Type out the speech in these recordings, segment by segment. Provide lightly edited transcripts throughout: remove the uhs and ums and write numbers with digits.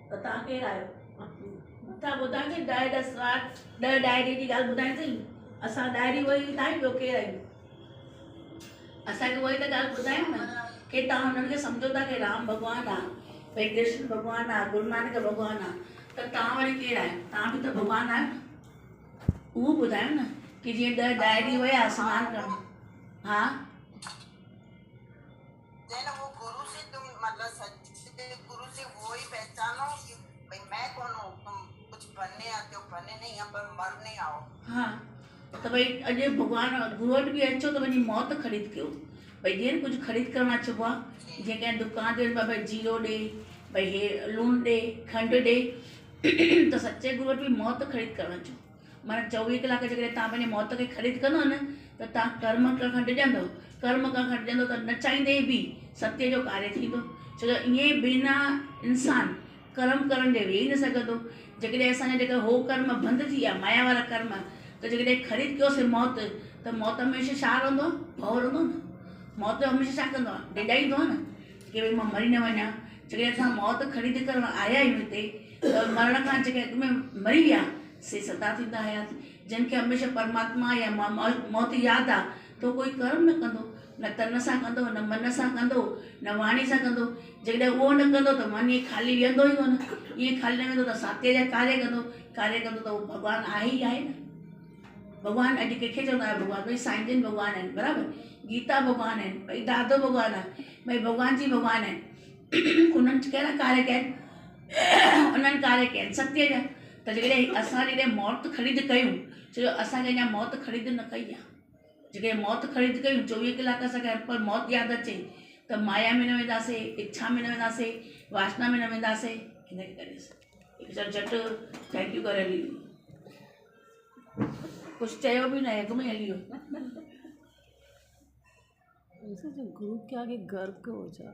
त तव्हां केरु आहियो? तव्हां ॿुधाइजो 10 डायरी जी ॻाल्हि ॿुधाईंदी। असां डायरी वही ॿुधायूं ॿियो केरु आहियूं? असांखे उहा ई त ॻाल्हि ॿुधायूं न की तव्हां हुननि खे सम्झो था की राम भॻवानु आहे, भई कृष्ण भॻवानु आहे, गुरू नानक भॻवानु आहे, त तव्हां वरी केरु आहियो? तव्हां बि त भॻवानु आहियो न। उहो ॿुधायो न कि जीअं 10 डायरी विया सनानु करणु। हा वो गुरु से तुम मतलब सच्चे गुरु से वो ही पहचानो कि भाई मैं कौन हूँ, तुम कुछ बनने आते हो, बनने नहीं यहाँ पर मरने आओ। हाँ तो भाई अॼु भॻवानु गुरू वटि बि अचो त वञी मौत ख़रीद कयो। भई जीअं कुझु ख़रीद करणु अचिबो आहे, जीअं कंहिं दुकान ते भई जीरो ॾे, भई हे लूणु ॾे, खंडु ॾे, त सचे गुरू वटि बि मौत ख़रीद करणु अचो। माना 24 कलाक जेकॾहिं तव्हां पंहिंजी मौत खे ख़रीद कंदव न त तव्हां कर्म करणु खां डिॼंदव, कर्म करणु खां डिॼंदव त न चाहींदे बि सत्य जो कार्य थींदो। छो जो ईअं बिना इंसान कर्म करण जे वेही न सघंदो। जेकॾहिं असांजा जेका हो कर्म बंदि थी विया, माया वारा कर्म, त जेकॾहिं ख़रीद कयोसीं मौत, त मौत हमेशह छा रहंदो आहे? भउ रहंदो न। मौत हमेशह छा कंदो आहे? डिॼाईंदो आहे न की भई मां मरी न वञा। जेकॾहिं असां मौत ख़रीद करणु आया आहियूं हिते, त मरण खां जेके अॻु में मरी विया से सदा थींदा हयात। जिन खे हमेशह परमात्मा या मौत यादि आहे त कोई कर्म न कंदो, न तन सां कंदो, न मन सां कंदो, न वाणी सां कंदो। जेकॾहिं उहो न कंदो त मन ईअं ख़ाली वेहंदो ई कोन। ईअं ख़ाली न वेंदो त सत्य जा कार्य कंदो त उहो भॻवानु आहे ई आहे न। भॻवानु अॼु कंहिंखे चवंदा आहियो भॻवानु? भई साईं जन भॻवानु आहिनि, बराबरि, गीता भॻवानु आहिनि, भई दादो भॻवानु आहे, भई भॻवान जी भॻवानु आहिनि। उन्हनि कहिड़ा कार्य कया आहिनि? उन्हनि कार्य कया आहिनि सत्य जा। त जेकॾहिं असां मौत ख़रीद कयूं, छो जो असांखे अञा मौत ख़रीद न कई आहे। जेकॾहिं मौत ख़रीद कयूं, 24 कलाक असांखे हर पल मौत यादि अचे, त माया में न वेंदासीं, इच्छा में न वेंदासीं, वासना में न वेंदासीं। इन करे झटि थैंक यू करे हली कुछ चयो भी नहीं, तुम ही लियो। ऐसे जो गुरु के आगे गर्क हो जा।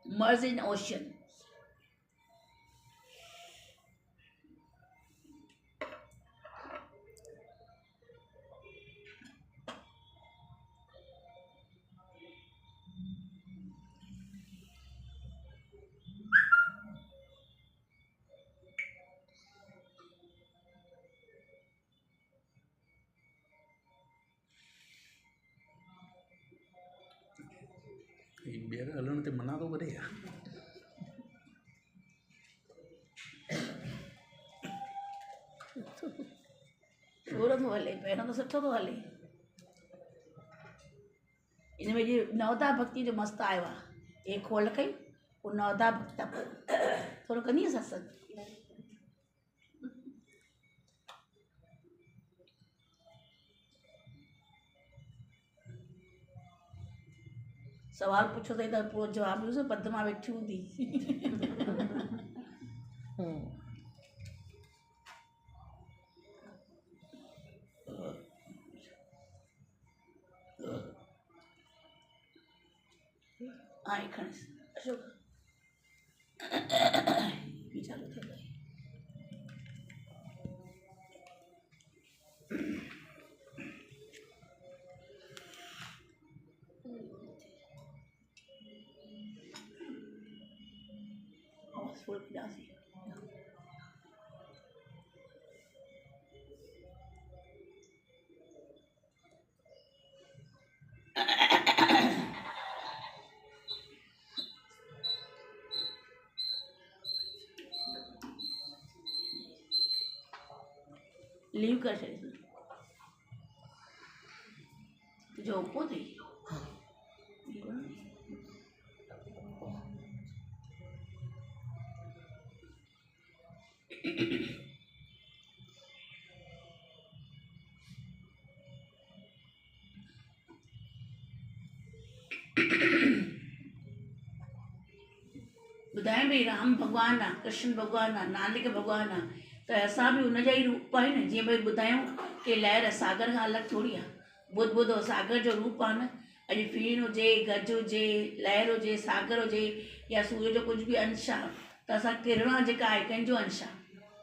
मर्ज इन ओशन। ॿीहर हलण ते मना थो करे या? थोरो थो हले, पहिरों त सुठो थो हले। इन में जीअं नवदा भक्ति जो मस्तु आयो आहे। हे खोल कई पोइ नवदा भक्ति थोरो कंदी सत्संग। सवाल पुछो अथई त पोइ जवाबु ॾियोसि, पद्मा वेठी हूंदी। आई खणेसि अशोक ही चालू थी वई। फुल पियासी लीव कर छॾी तुंहिंजो ओपो अथई। ॿुधाए भई राम भॻवानु आहे, कृष्ण भॻवानु आहे, नानक भॻवानु आहे, त असां बि उन जा ई रूप आहियूं न। जीअं भई ॿुधायूं की लहर सागर खां अलॻि थोरी आहे। ॿुधो सागर जो रूप आहे न। अॼु फीण हुजे, गज हुजे, लहर हुजे, सागर हुजे या सूर्य जो कुझु बि अंश आहे, त असां किरणा जेका आहे कंहिंजो अंश आहे?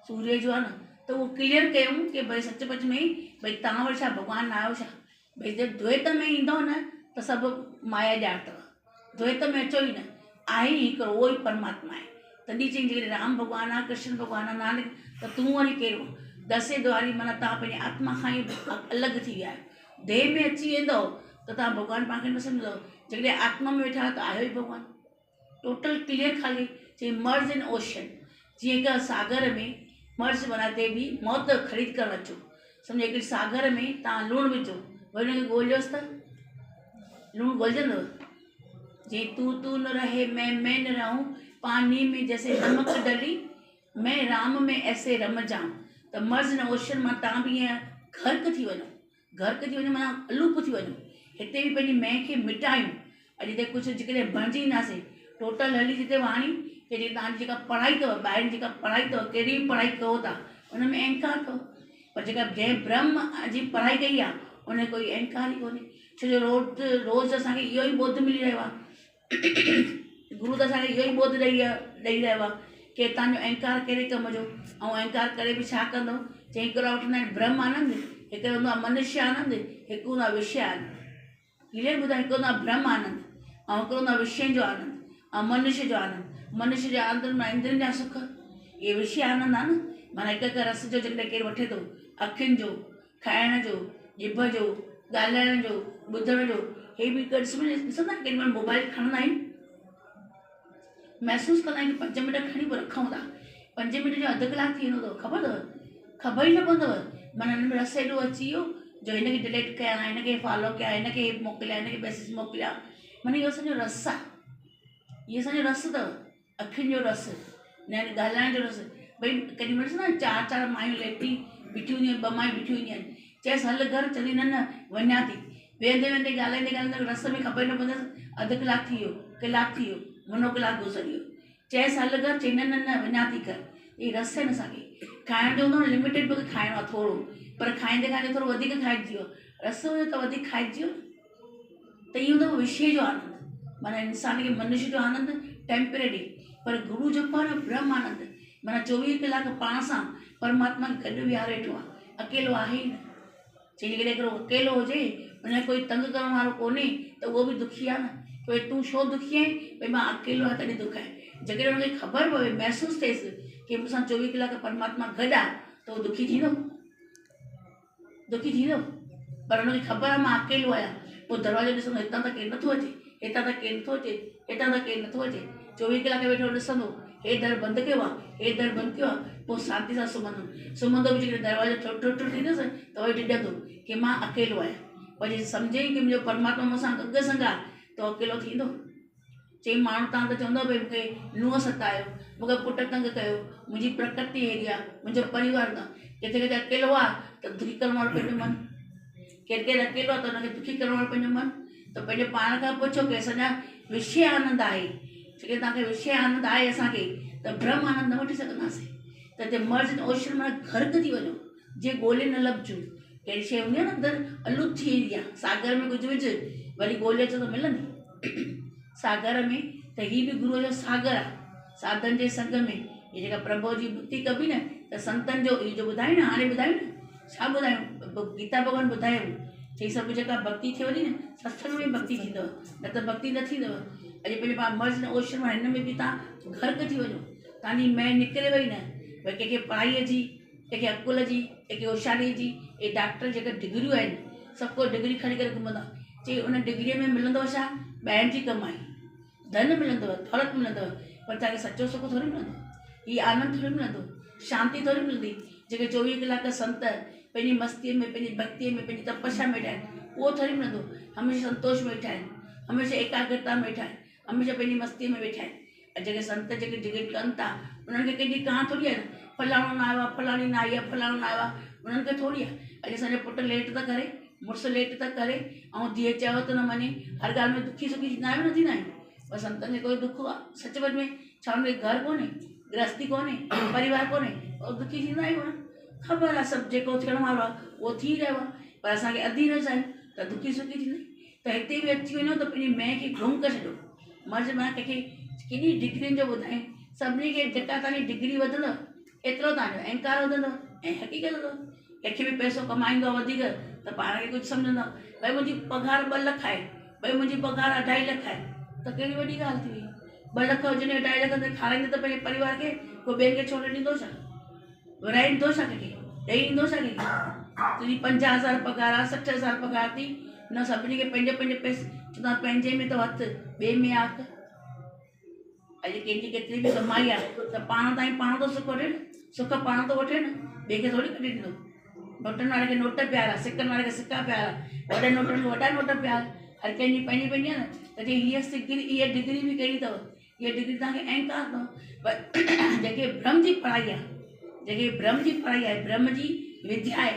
सूर्य जो आहे न। त उहो क्लियर कयूं की भई सचपच में भई तव्हां वटि छा भॻवानु आयो छा? भई जब द्वैत में ईंदव न त सभु माया ॼाण अथव। द्वैत में अचो ई न, आहे ई हिकिड़ो उहो ई परमात्मा आहे। तॾहिं चई जेकॾहिं राम भॻवानु आहे, कृष्ण भॻवानु आहे, नानक, त तूं वरी कहिड़ो? दसे द्वारी माना तव्हां पंहिंजे आत्मा खां ई अलॻि थी विया आहियो। देह में अची वेंदव त तव्हां भॻवानु पाण खे न सम्झंदव। जेकॾहिं आत्मा में वेठा त आहियो ई भॻवानु। टोटल क्लियर ख़ाली चई मर्ज इन ओशन। जीअं हिकु सागर में मर्ज माना ते बि मौत ख़रीद करणु अचो। सम्झो हिकिड़े सागर में तव्हां लूणु विझो, वरी हुनखे ॻोल्हियोसि त लूणु ॻोल्हजंदव? जीअं तू न रहे मैं न रहूं, पानी में जैसे नमक डली, मैं राम में ऐसे रम जाऊं। त मर्ज न ओशन मां तव्हां बि ईअं गर्क थी वञो। गर्क थी वञो माना अलूप थी वञो। हिते बि पंहिंजी मैं खे मिटायूं। अॼु हिते कुझु जेकॾहिं बणिजी ईंदासीं टोटल हली जिते वाणी के जे तव्हांजी जेका पढ़ाई अथव, ॿाहिरि जेका पढ़ाई अथव, कहिड़ी बि पढ़ाई कयो था, हुन में अहंकार अथव। पर जेका जंहिं ब्रह्म जी पढ़ाई कई आहे उन कोई अहंकार ई कोन्हे। छो जो रोज़ु असांखे इहो ई ॿोध मिली रहियो आहे। गुरू त असांखे इहो ई ॿोध ॾेई रहियो आहे की तव्हांजो अहंकार कहिड़े कम जो, ऐं अहंकार करे बि छा कंदो। चई हिकिड़ा वठंदा आहिनि ब्रह्म आनंद, हिकिड़ो हूंदो आहे मनुष्य आनंद, हिकु हूंदो आहे विषय आनंद। क्लियर ॿुधायो? हिकु हूंदो आहे ब्रह्म आनंद ऐं हिकिड़ो हूंदो आहे विषय जो आनंद ऐं मनुष्य जो आनंद। मनुष्य जे आनंद में इंद्रियनि जा सुख, इहे विषय आनंद आहे न। माना हिकु हिकु रस जो जेकॾहिं केरु वठे थो, अखियुनि जो, खाइण जो, ॼिभ जो, ॻाल्हाइण जो, ॿुधण जो, हे बि हिकु ॾिसंदा केॾी महिल मोबाइल खणंदा आहियूं, महसूसु कंदा आहियूं कि 5 मिंट खणी पोइ रखूं था। 5 मिंट जो अधु कलाकु थी वेंदो अथव, ख़बर अथव? ख़बर ई न पवंदव। माना हिन में रस एॾो अची वियो जो हिनखे डिलीट कया, हिनखे फॉलो कया, हिनखे मोकिलिया, हिनखे मैसेज मोकिलिया। माना इहो असांजो रस आहे, इहो असांजो रस अथव। अखियुनि जो रस, न ॻाल्हाइण जो रस। भई केॾी महिल ॾिसंदा 4 मायूं लेटी बीठियूं हूंदियूं आहिनि, 2 मायूं बीठियूं हूंदियूं आहिनि, चएसि हल घर, चवंदी न वञा थी। वेंदे वेंदे ॻाल्हाईंदे रस में ख़बर न पवंदसि अधु कलाकु थी वियो, कलाकु थी वियो, मुनो कलाकु गुज़री वियो। चएसि हल घर, चई न वञा थी कर। इहे रस आहिनि असांखे। खाइण जो हूंदो न लिमिटेड मूंखे खाइणो आहे थोरो, पर खाईंदे खाईंदे थोरो वधीक खाइजी वियो, रस हुजे त वधीक खाइजी वियो। त इहो हूंदो विषय जो आनंद। माना इंसान खे मनुष्य जो आनंद टेम्परेरी, पर गुरु जेको आहे न ब्रह्म आनंद। माना 24 कलाक पाण सां परमात्मा गॾु विहारे वेठो आहे, अकेलो आहे ई न। चई जेकॾहिं हिकिड़ो अकेलो हुजे, हुनखे कोई तंग करण वारो कोन्हे त उहो बि दुखी आहे न। भई तूं छो दुखी आहीं? भई मां अकेलो आहियां तॾहिं दुख आहे। जेकॾहिं हुनखे ख़बर पवे, महसूसु थिएसि कि मूंसां 24 कलाक परमात्मा गॾु आहे, त उहो दुखी थींदो, दुखी थींदो। पर हुनखे ख़बर आहे मां अकेलो आहियां, पोइ दरवाज़ो ॾिसंदो, हितां त केरु नथो अचे, हितां त केरु नथो अचे, हितां त केरु नथो अचे। 24 कलाक वेठो ॾिसंदो, हे दर बंदि कयो आहे, हे दर बंदि कयो आहे, पोइ शांति सां सुम्हंदो बि जेकॾहिं दरवाज़ो ठुट थींदुसि त वरी ॾिॾंदो कि मां अकेलो आहियां। पर जे सम्झई कि मुंहिंजो परमात्मा मूंसां गंग संग आहे त अकेलो थींदो। चई माण्हू तव्हां त चवंदव भई मूंखे नुंहुं सतायो, मूंखे पुटु तंग कयो, मुंहिंजी प्रकृति हेॾी आहे, मुंहिंजो परिवार न। किथे किथे अकेलो आहे त दुखी करण वारो पंहिंजो मन, केरु अकेलो आहे त हुनखे दुखी करण वारो पंहिंजो मन। त पंहिंजे पाण खां पुछो कि असांजा विषय आनंद आहे, जेके तव्हांखे विषय आनंद आहे असांखे, त ब्रह्म आनंद न वठी सघंदासीं। त हिते मर्ज ओशन माना गर्क थी वञो, जीअं ॻोल्हे न लभजूं। कहिड़ी शइ हूंदी आहे न अंदरि अलूप थी वेंदी आहे, सागर में कुझु विझ वरी ॻोल्हे अचो त मिलंदी सागर में। त हीअ बि गुरूअ जो सागर आहे, साधन जे संग में। इहे जेका प्रभु जी भक्ति कबी न, त संतनि जो इहो जो ॿुधायूं न, हाणे ॿुधायूं न, छा ॿुधायूं? गीता भॻवान ॿुधायूं। चई सभु जेका भक्ति थिए वञे न, सत्संग में भक्ति थींदव, न त भक्ति न थींदव। अॼु पंहिंजे पाण मर्ज न ओशन में हिन में बि तव्हां गर्क थी वञो, तव्हांजी मैं निकिरे वई न। भई कंहिंखे पढ़ाईअ जी, कंहिंखे अकुल जी, कंहिंखे होशियारीअ जी। इहे डॉक्टर जेके डिग्रियूं आहिनि, सभु को डिग्री खणी करे घुमंदा। चई उन डिग्रीअ में मिलंदव छा? ॿाहिरि जी कमाई, धन मिलंदव, दौलत मिलंदव, पर तव्हांखे सचो सुख थोरी मिलंदो, हीअ आनंद थोरी मिलंदो, शांती थोरी मिलंदी। जेके 24 कलाक संत पंहिंजी मस्तीअ में, पंहिंजी भक्तीअ में, पंहिंजी तपस्या में वेठा आहिनि, उहो थोरी मिलंदो। हमेशह संतोष में वेठा आहिनि, हमेशह एकाग्रता में वेठा आहिनि, हमेशह पंहिंजी मस्तीअ में वेठा आहिनि। ऐं जेके संत जेके डिग्री कनि था, उन्हनि खे कंहिंजी कहा थोरी आहे न, फलाणो न आयो आहे, फलाणी न आई आहे, फलाणो न आयो आहे, उन्हनि खे थोरी आहे। अॼु असांजो पुटु लेट था करे, मुड़ुसु लेट था करे, ऐं धीअ चयो त न मञे, हर ॻाल्हि में दुखी सुखी थींदा आहियूं न थींदा आहियूं। पर संतनि खे कोई दुख आहे सचपच में? छा हुनखे घर कोन्हे, गृहस्थी कोन्हे, परिवार कोन्हे, और दुखी थींदा आहियूं न? ख़बर आहे सभु जेको थियण वारो आहे उहो थी रहियो आहे, पर असांखे अधीरज आहियूं त दुखी सुखी थींदा। त हिते बि अची वञो त पंहिंजी मैं खे गुम करे छॾियो। मर्ज़ मां कंहिंखे केॾी डिग्रियुनि जो ॿुधायूं, सभिनी खे जेका तव्हांजी डिग्री वधंदव एतिरो तव्हांजो अहंकार वधंदव ऐं हक़ीक़त वधंदव। कंहिंखे बि पैसो कमाईंदो आहे वधीक त पाण खे कुझु सम्झंदव, भई मुंहिंजी पघार 2 लख आहे, भई मुंहिंजी पघार 2.5 लख आहे, त कहिड़ी वॾी ॻाल्हि थी वई। 2 लख हुजनि 2.5 लख ते खाराईंदे त पंहिंजे परिवार खे को ॿियनि खे छोड़े ॾींदो छा? विराए ईंदो छा कंहिंखे? ॾेई ईंदो छा कंहिंखे? तुंहिंजी 50,000 पघार आहे 60,000 पघार थी न सभिनी खे पंहिंजे पंहिंजे पैसे चवंदा पंहिंजे में त हथु ॿिए में आख। अॼु कंहिंजी केतिरी बि कमाई आहे त पाण ताईं पाण थो सुख वठे न, सुख पाण थो वठे न, ॿिए खे थोरी कढी ॾींदो। नोटनि वारे खे नोट प्यारा, सिकनि वारे खे सिका प्यारा, वॾे नोटनि खे वॾा नोट प्यारा, हर कंहिंजी पंहिंजी पंहिंजी आहे न। त चई हीअ डिग्री इहा डिग्री बि कहिड़ी अथव, इहा डिग्री तव्हांखे अहंकार अथव। पर जेके ब्रह्म जी पढ़ाई आहे, जेके ब्रह्म जी पढ़ाई आहे, ब्रह्म जी विद्या आहे,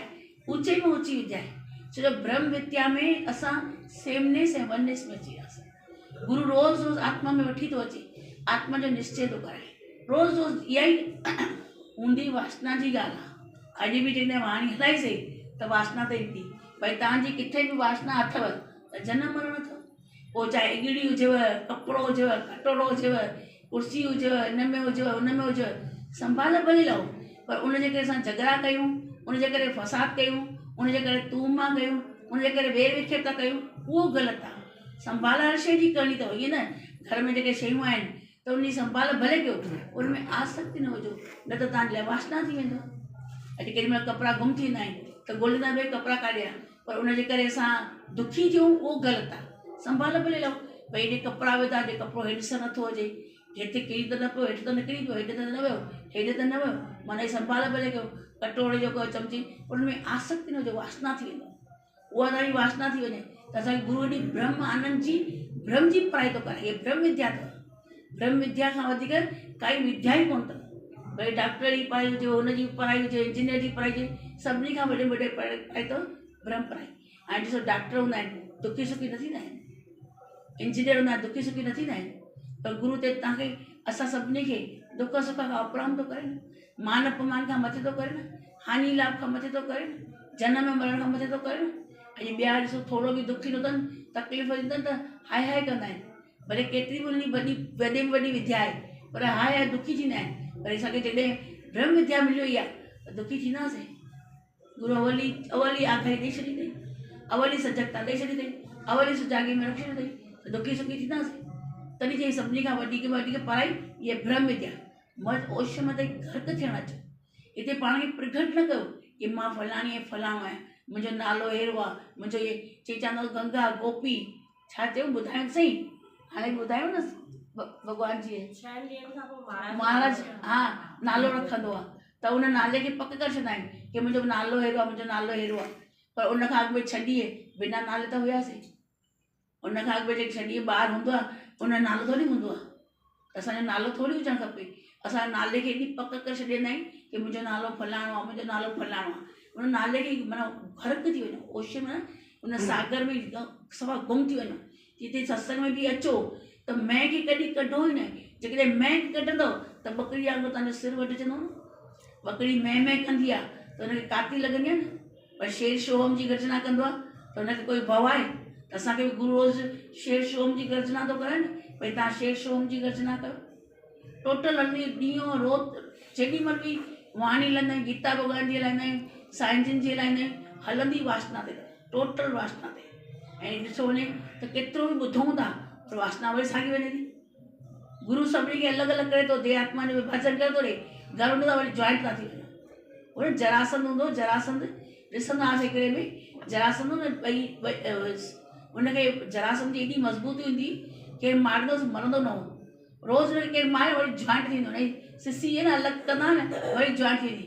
ऊचे में ऊची विद्या आहे। छो जो ब्रह्म विद्या में असां सेमनेस ऐं वननेस में अची वियासीं। गुरु रोज़ रोज़ आत्मा में वठी थो अचे, आत्मा जो निश्चय थो कराए, रोज़ रोज़ इहा ई हूंदी वासना जी ॻाल्हि आहे। अॼु बि चवंदा वाणी हलाइसीं त वासना ते ईंदी, भई तव्हांजी किथे बि वासना अथव त जनम मरण अथव। पोइ चाहे एगड़ी हुजेव, कपिड़ो हुजेव, कटोरो हुजेव, कुर्सी हुजेव, हिन में हुजेव हुन में हुजेव, संभाल भले लहो। पर उनजे करे असां झगड़ा कयूं, उनजे करे फसाद कयूं, उनजे करे तूं मां कयूं, उनजे करे वेर विखेर था कयूं, उहो ग़लति आहे। संभाल हर शइ जी करणी अथव। ईअं न घर में जेके शयूं आहिनि त उनजी संभाल भले कयो, उनमें आसक्ति न हुजो, न त तव्हांजे लाइ वासना थी वेंदो। अॼु केॾी महिल कपिड़ा गुम थी वेंदा आहिनि त ॻोल्हींदा भई कपिड़ा काॾे आहे, पर उनजे करे असां दुखी थियूं, उहो ग़लति आहे। संभाल भले लहो, भई हेॾे कपिड़ा विधा, हेॾे कपिड़ो हेॾे सां नथो अचे, हेठि किरी त न पियो, हेठि त निकिरी पियो, हेॾे त न वियो, हेॾे त न वियो, माना संभाल भले कयो। कटोरे जो कयो, चमची, उनमें आसक्ति न हुजे, वासना थी वेंदो। उहा तव्हांजी वासना थी वञे त असांखे गुरू हेॾी ब्रह्म आनंद जी ब्रह्म जी पढ़ाई थो कराए। हीअ ब्रह्म विद्या अथव। ब्रह्म विद्या खां वधीक काई विद्या ई कोन अथव। भई डॉक्टर जी पढ़ाई हुजे, हुनजी पढ़ाई हुजे, इंजीनियर जी पढ़ाई हुजे, सभिनी खां वॾे वॾे पढ़ाई अथव ब्रह्म पढ़ाई। हाणे ॾिसो डॉक्टर हूंदा आहिनि दुखी सुखी न थींदा आहिनि, इंजीनियर हूंदा आहिनि दुखी सुखी न थींदा आहिनि। पर गुरू ते तव्हांखे असां सभिनी खे दुख सुख खां उपराम थो करे न, मान अपमान खां मथे थो करे न, हानि लाभ खां मथे थो करे न, जनम मरण खां मथे थो करे न। अॼु ॿिया ॾिसो थोरो बि दुखी थो अथनि, तकलीफ़ ईंदनि त हाय हाय कंदा आहिनि, भले केतिरी बि उनजी वॾे में वॾी विद्या आहे, पर हाय हाय दुखी थींदा आहिनि। पर असांखे जॾहिं ब्रह्म विद्या मिली वई आहे त दुखी थींदासीं। गुरू अवली आख़िरी ॾेई छॾी अथई, अवली सजगता ॾेई छॾी अथई, अवली सुजाॻी में रखी छॾी अथई, त दुखी सुखी थींदासीं। तॾहिं चई सभिनी खां वॾी पढ़ाई इहा ब्रह्म विद्या। मत ओश मत गर्क थियणु अचो, हिते पाण खे प्रगट न कयो कि मां फलाणी ऐं फलाणो आहियां, मुंहिंजो नालो अहिड़ो आहे, मुंहिंजो इहे चई चवंदो गंगा गोपी छा चयो ॿुधायो सही। हाणे ॿुधायो न भॻवान जी महाराज हा नालो रखंदो आहे त उन नाले खे पक करे छॾंदा आहिनि कि मुंहिंजो नालो अहिड़ो आहे, मुंहिंजो नालो अहिड़ो आहे। पर उन खां अॻु में छॾीए बिना नाले त हुयासीं, उन खां अॻु में जेके छॾीए ॿार हूंदो आहे उन जो नालो थोरी हूंदो आहे, असांजो नालो थोरी हुजणु खपे। असां नाले खे एॾी पक करे छॾींदा आहियूं कि मुंहिंजो नालो फलाणो आहे, मुंहिंजो नालो फलाणो आहे। उन नाले खे माना ग़र्क थी वञो, ओश में उन सागर में सफ़ा गुम थी वञो। जिते सत्संग में बि अचो त मैं खे कॾहिं कढो ई न, जेकॾहिं मैं कढंदव त ॿकरी वांगुरु तव्हांजो सिर वढिजंदो न। ॿकरी मैं कंदी आहे त हुनखे काती लॻंदी आहे न, पर शेर शोहम जी गर्जना कंदो आहे त हुनखे कोई भउ आहे। त असांखे बि गुरू रोज़ शेर शोहम जी गर्जना थो करे न, भई तव्हां शेर शोहम जी गर्जना कयो। टोटल हली ॾींहों रोज़ जेॾी महिल बि वाणी हलाईंदा आहियूं, गीता भॻवान जी हलाईंदा आहियूं, साईं जिन जी हलाईंदा आहियूं, हलंदी वासना ते, टोटल वासना ते। ऐं ॾिसो वञे त केतिरो बि ॿुधूं था पर वासना वरी साॻी वञे थी। गुरू सभिनी खे अलॻि अलॻि करे थो दे, आत्मा जो विभाजन करे थो ॾे, घर हूंदो त वरी जॉइंट था थी वञनि। उन जरासंध हूंदो, जरासंध ॾिसंदा हुआसीं हिकिड़े में, जरासंध न ॿई उनखे जरासंध जी एॾी मज़बूती हूंदी केरु मारंदोसि मरंदो न हो। रोज़ वरी केरु मारे वरी जॉइंट थींदो, न सिसी आहे न अलॻि कंदा न वरी जॉइंट थींदी।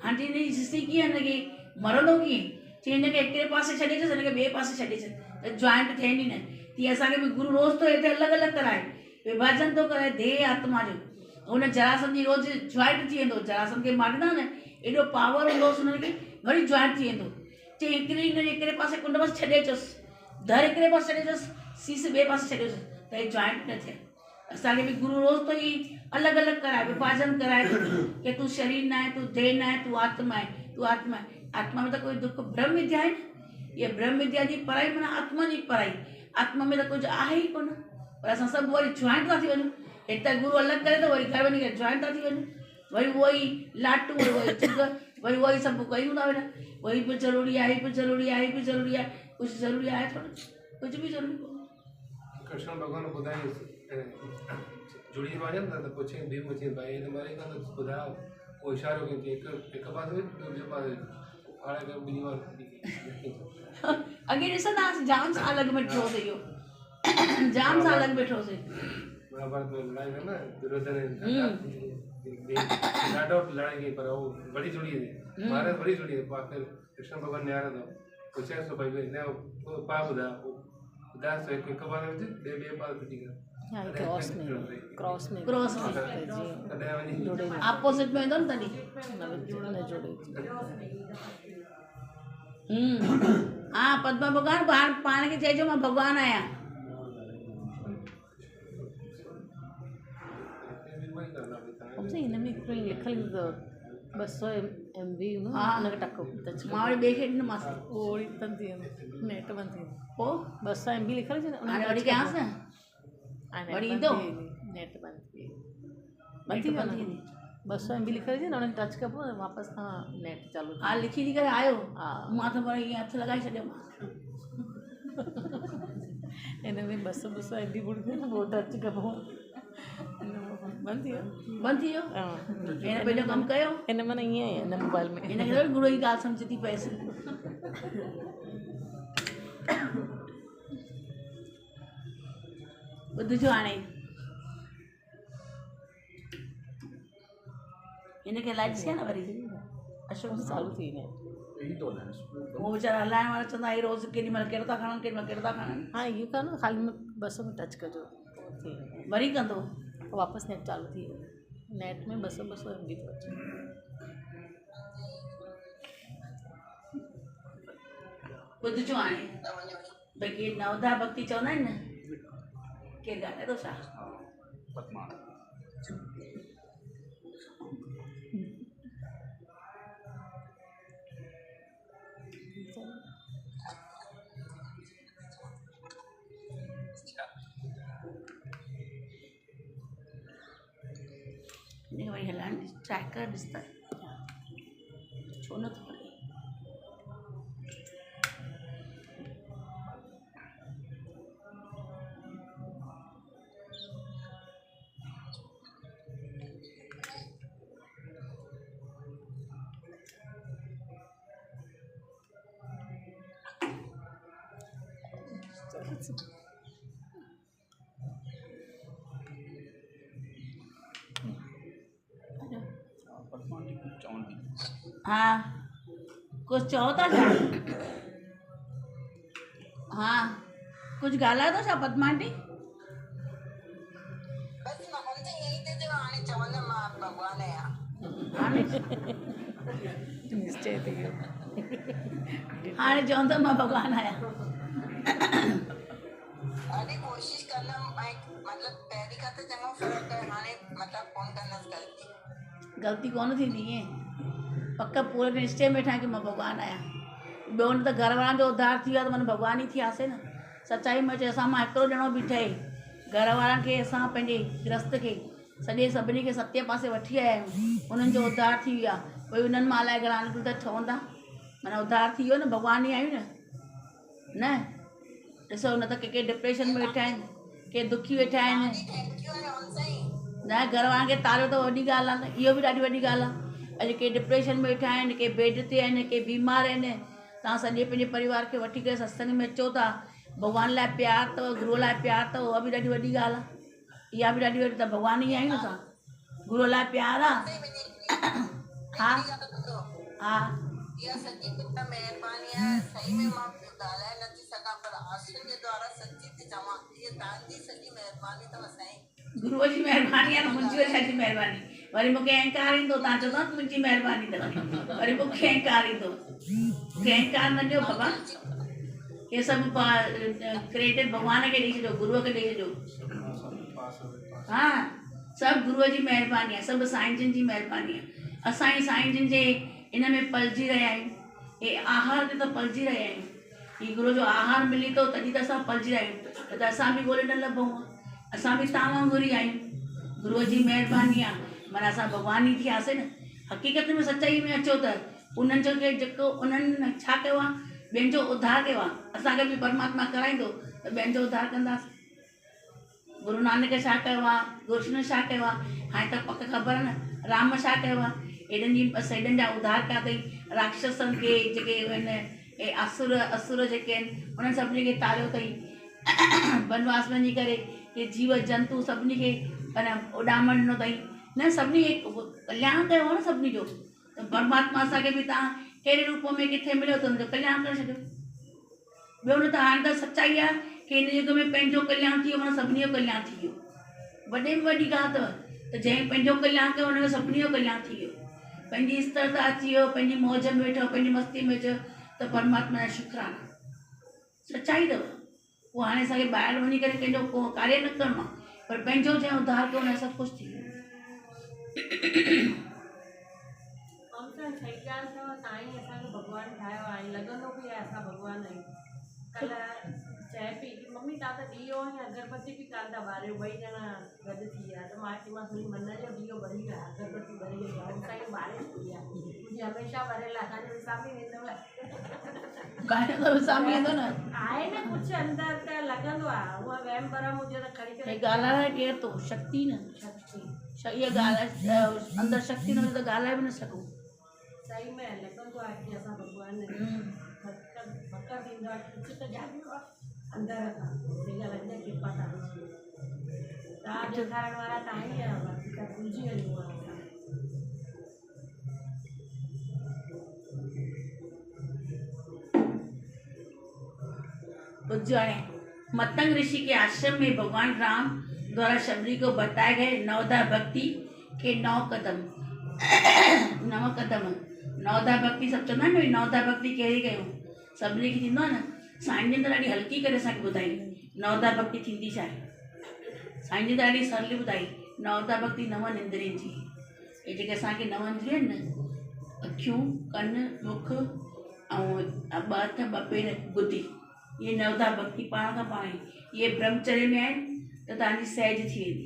हाणे हिन जी सिसी कीअं हिनखे मरंदो कीअं, चई हिनखे हिकिड़े पासे छॾे अचसि, हिनखे ॿिए पासे छॾे अचसि त जॉइंट थियनि ई न। तीअं असांखे बि गुरू रोज़ थो हिते अलॻि अलॻि कराए, विभाजन थो कराए देह आत्मा जो। हुन जरासंध जी रोज़ जॉइंट थी वेंदो, जरासंध खे मारींदा न एॾो पावर हूंदोसि हुनखे, वरी जॉइंट थी वेंदो। चई हिकिड़े पासे कुंड बसि छॾे अचोसि, दर हिकिड़े पासे छॾे अचोसि, सीस ॿिए पासे छॾे अचोसि त हे जॉइंट न थिए। असांखे बि गुरू रोज़ थो ई अलॻि अलॻि कराए, विभाजन कराए कि तूं शरीर न आहे, तूं देह न आहे, तूं आत्मा आहे, तूं आत्मा आहे। आत्मा में त कोई दुख, ब्रह्म विद्या आहे न, इहा ब्रह्म विद्या जी पढ़ाई माना आत्मा जी पढ़ाई। आत्मा में त कुझु आहे ई कोन, पर असां सभु वरी जॉइंट था थी वञूं। हिते गुरू अलॻि करे त वरी घर वञी करे जॉइंट था थी वञूं, वरी उहो ई लाटू, वरी उहो ई चुग, वरी उहो ई सभु कयूं था वेठा। वही बि ज़रूरी आहे, ही बि ज़रूरी आहे, ही बि ज़रूरी आहे, कुझु ज़रूरी आहे थोरो, कुझु बि ज़रूरी कोन्हे। कृष्ण भॻवान ॿुधाईंसि जुड़ी वञनि था त पुछे बि पुछे भाई हिन बारे खां त ॿुधायो पोइ इशारो कयूं हिकु हिकु पासे ॿियो पासे हाणे करे ॿिनी बार अॻे ॾिसंदासीं जाम साल अॻु में ॾिठोसीं इहो जाम साल अॻु में ॾिठोसीं महाभारत में लड़ाई में न दुर्योधन ॾाढो लड़ाई कई पर वो बड़ी जुड़ी थी महाराज बड़ी जुड़ी है आखिर कृष्ण भगवान ने आया था पूछे तो भाई हिन जो पा ॿुधायो ॿुधायो सो हिकु पासे विझ ॿिए पासे फिटी कर हाँ क्रॉस में क्रॉस में जी तॾहिं वञी जुड़े ऑपोजिट में वेंदो न तॾहिं न जुड़े हाँ पद्मा भगवान पाण खे चइजो मां भगवान आहियां हमसे हिन में हिकिड़ो लिखल अथव 200 MB हा। हुनखे टको टच मां वरी ॿिए खे ॾिनोमांसि उहो वरी बंदि थी वेंदो नेट बंदि थी वेंदो पोइ 200 MB लिखल हुजे न हाणे वरी कयांसि न वरी ईंदो नेट बंदि थी बंदि थी वेंदो वेंदी 200 MB लिखल हुजे न हुनखे टच कबो वापसि खां नेट चालू हा लिखी थी करे आयो हा मां त वरी ईअं हथु लॻाए छॾियोमांसि हिन में 200 MB ॿुड़ी न पोइ टच कबो बंदि थी वियो बंदि थी वियो हा हिन पंहिंजो कमु कयो हिन माना ईअं आहे हिन मोबाइल में हिनखे थोरी गुरू जी ॻाल्हि सम्झ थी पएसि ॿुधिजो हाणे हिनखे लाइट थिए न वरी अशोक चालू थी विया यही तो है स्कूल उहो वीचारा हलाइण वारा चवंदा हे रोज़ु केॾी महिल केरु था खणनि केॾी महिल केरु था खणनि हाँ इहो कयो न ख़ाली में 200 में टच कजो पोइ थी वेंदो वरी कंदो पोइ वापसि नेट चालू थी वेंदो नेट में 200 MB थो अचे ॿुधिजो हाणे भई केरु नवधा भक्ति चवंदा आहिनि न केरु ॻाल्हाए थो छा पद्मा हिनखे वरी हलाइण ट्रैकर ॾिसंदा छो नथो हले पद्मा जी कुछ चवण थी हा कुझु चओ था छा हा कुझु ॻाल्हायो था छा पद्मा आंटी बसि मां हुन ते ईअं ई थी चवां हाणे चवंदमि मां भॻवानु आहियां हाणे निश्चय थी वियो हाणे चवंदमि मां भॻवानु आहियां ॾाढी कोशिशि कंदमि ऐं मतिलबु पहिरीं खां त चङो फ़र्क़ु आहे हाणे मतिलबु कोन कंदसि ग़लती ग़लती कोन थींदी ईअं पक पूरे निश्चय में ठाहे की मां भॻवानु आहियां ॿियो न त घर वारनि जो उद्धार थी वियो आहे त माना भॻवान ई थियासीं न सचाई में चए असां मां हिकिड़ो ॼणो बि ठहे घर वारनि खे असां पंहिंजे गृहस्थ खे सॼे सभिनी खे सत्य पासे वठी आया आहियूं उन्हनि जो उद्धार थी वियो आहे भई उन्हनि मां अलाए घणा अनुकूल त ठहंदा माना उद्धार थी वियो न भॻवान ई आहियूं न ॾिसो न त के डिप्रेशन में वेठा आहिनि के दुखी वेठा आहिनि थैंक यू आहे हुन सां ई न घर वारनि खे तारियो त वॾी ॻाल्हि आहे न इहो बि ॾाढी वॾी ॻाल्हि आहे अॼु के डिप्रेशन में वेठा आहिनि के बेड ते आहिनि के बीमार आहिनि तव्हां सॼे पंहिंजे परिवार खे वठी करे सत्संग में अचो था भॻवान लाइ प्यारु अथव गुरूअ लाइ प्यारु अथव उहा बि ॾाढी वॾी ॻाल्हि आहे इहा बि ॾाढी वॾी त भॻवान ई आहियूं न असां गुरूअ लाइ प्यारु आहे हा हा इहा सॼी पिता महिरबानी आहे सही में मां ॻाल्हाए नथी सघां पर आसन जे द्वारा सची थी चवां इहा तव्हांजी सॼी महिरबानी अथव साईं गुरूअ जी महिरबानी आहे न मुंहिंजी वरी छाजी महिरबानी वरी मूंखे अहंकार ईंदो तव्हां चवंदा मुंहिंजी महिरबानी अथव वरी मूंखे अहंकार ईंदो मूंखे अहंकार न ॾियो बाबा इहे सभु क्रेडिट भॻवान खे ॾेई छॾियो गुरूअ खे ॾेई छॾियो हा सभु गुरूअ जी महिरबानी आहे सभु साईं जन जी महिरबानी आहे असां ई साईं जन जे इन में पलिजी रहिया आहियूं हे आहार ते त पलिजी रहिया आहियूं ही गुरू जो आहार मिली थो तॾहिं त असां पलिजी रहिया आहियूं त असां बि ॻोल्हे न लभूं असां बि तव्हां वांगुरु ई आहियूं गुरूअ जी महिरबानी आहे माना असां भॻवान ई थियासीं न हक़ीक़त में सचाई में अचो त उन्हनि जो के जेको उन्हनि छा कयो आहे ॿियनि जो उद्धार कयो आहे असांखे बि परमात्मा कराईंदो त ॿियनि जो उद्धार कंदासीं गुरु नानक छा कयो आहे, कृष्ण छा कयो आहे, हाणे त पक ख़बर आहे न राम छा कयो आहे। हेॾनि जा उद्धार कया अथई, राक्षसनि खे जेके आहिनि असुर जेके आहिनि उन्हनि सभिनी खे तारियो अथई वनवास वञी करे, के जीव जंतु सभिनी खे उॾामण ॾिनो अथई, न सभिनी खे कल्याण कयो आहे न सभिनी जो। त परमात्मा असांखे बि तव्हां कहिड़े रूप में किथे मिलियो त हुनजो कल्याण करे छॾियो। ॿियो न त हाणे त सचाई आहे कि हिन युग में पंहिंजो कल्याण थी वियो माना सभिनी जो कल्याण थी वियो। वॾे में वॾी ॻाल्हि अथव त जंहिं पंहिंजो कल्याण कयो हुनजो सभिनी जो कल्याण थी वियो। पंहिंजी स्थिरता अची वियो, पंहिंजी मौज में वेठो, पंहिंजी मस्ती में अचो त परमात्मा जा शुक्राना। सचाई अथव। पोइ हाणे असांखे ॿाहिरि वञी करे कंहिंजो को कार्य न करिणो आहे, पर पंहिंजो जंहिं उद्धार कयो हुन सभु कुझु थी वियो। सही ॻाल्हि अथव, साईं असांखे भॻवानु ठाहियो आहे, लॻंदो बि आहे असां भॻवानु आहियूं। कल्ह चए पई कि मम्मी तव्हां त ॾीओ ऐं अगरबत्ती बि कान था ॿारियो, ॿई ॼणा गॾु थी विया। त मां चयोमांसि मुंहिंजी मन जो ॾीओ ॿरी वियो आहे, अगरबत्ती ॿरी वई आहे, साईं ॿारे छॾी आहे, मुंहिंजी हमेशह ॿरियल आहे, असांजो विसामी वेंदव। ॿाहिरि त विसामी वेंदो न, आहे न कुझु अंदरि त लॻंदो आहे, उहा वहम भरम हुजे त खणी करे ॻाल्हाए केरु थो, शक्ति न, शक्ति इहा ॻाल्हि अंदरि शक्ति न हुजे त ॻाल्हाए बि न सघूं। सही में लॻंदो आहे कि असां भॻवान फकर थींदो आहे, कुझु त जाॻियो आहे अंदरि खां, सही ॻाल्हि आहे, कृपा तव्हां ॾेखारण वारा तव्हां ई आहियो, बाक़ी त भुलिजी वञूं आहे असां। बुझो हाणे मतंग ऋषि के आश्रम में भगवान राम द्वारा शबरी को बताए गए नवदा भक्ति के 9 कदम। नवदा भक्ति सभु चवंदा आहिनि नवदा भक्ति कहिड़ी कयूं, सभिनी खे थींदो आहे न। साईं जन त ॾाढी हल्की करे असांखे ॿुधाई नवदा भक्ति थींदी छा आहे। साईं जन त ॾाढी सरली ॿुधाई नवदा भक्ति 9 इंद्रियनि जी। इहे जेके असांखे 9 इंद्रिय आहिनि न, अखियूं, कन, मुख ऐं 2 हथ 2 पेर, बुद्धि, ये नवदा भक्ति पाण खां पाण ई इहे ब्रह्मचर्य में आहिनि त तव्हांजी सहज थी वेंदी।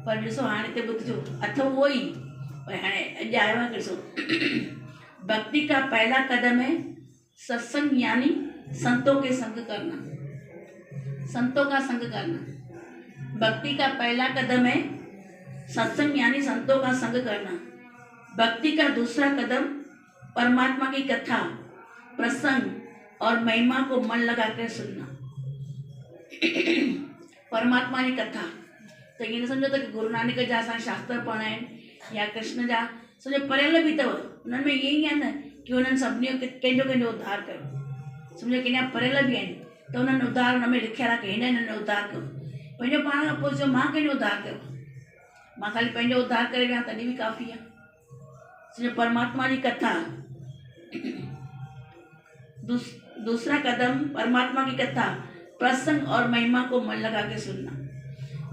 पर ॾिसो हाणे त ॿुधिजो, अथव उहो ई, पर हाणे अॼु आयो आहे ॾिसो। भक्ति का पहला कदम है सत्संग यानी संतों के संग करना। संतों का संग करना। भक्ति का पहला कदम है सत्संग यानी संतों का संग करना। भक्ति का दूसरा कदम परमात्मा की कथा, प्रसंग और महिमा को मन लगा कर सुनना। परमात्मा की कथा तो ये न समझो तो कि गुरु नानक जा असां शास्त्र पढ़ा आहिनि या कृष्ण जा सॼो पढ़ियल बि अथव, उन्हनि में इहे ई आहे न कि उन्हनि सभिनी जो कंहिंजो उद्धार कयो। सम्झो कंहिंजा पढ़ियल बि आहिनि त उन्हनि उद्धार हुन में लिखियल आहे कि हिन हिन उद्धार कयो। पंहिंजो पाण खां पुछिजो मां कंहिंजो उद्धार कयो, मां ख़ाली पंहिंजो उद्धार करे विया तॾहिं बि काफ़ी आहे। सम्झो परमात्मा जी कथा। दूसरा कदम परमात्मा की कथा, प्रसंग और महिमा को मन लगा के सुनना।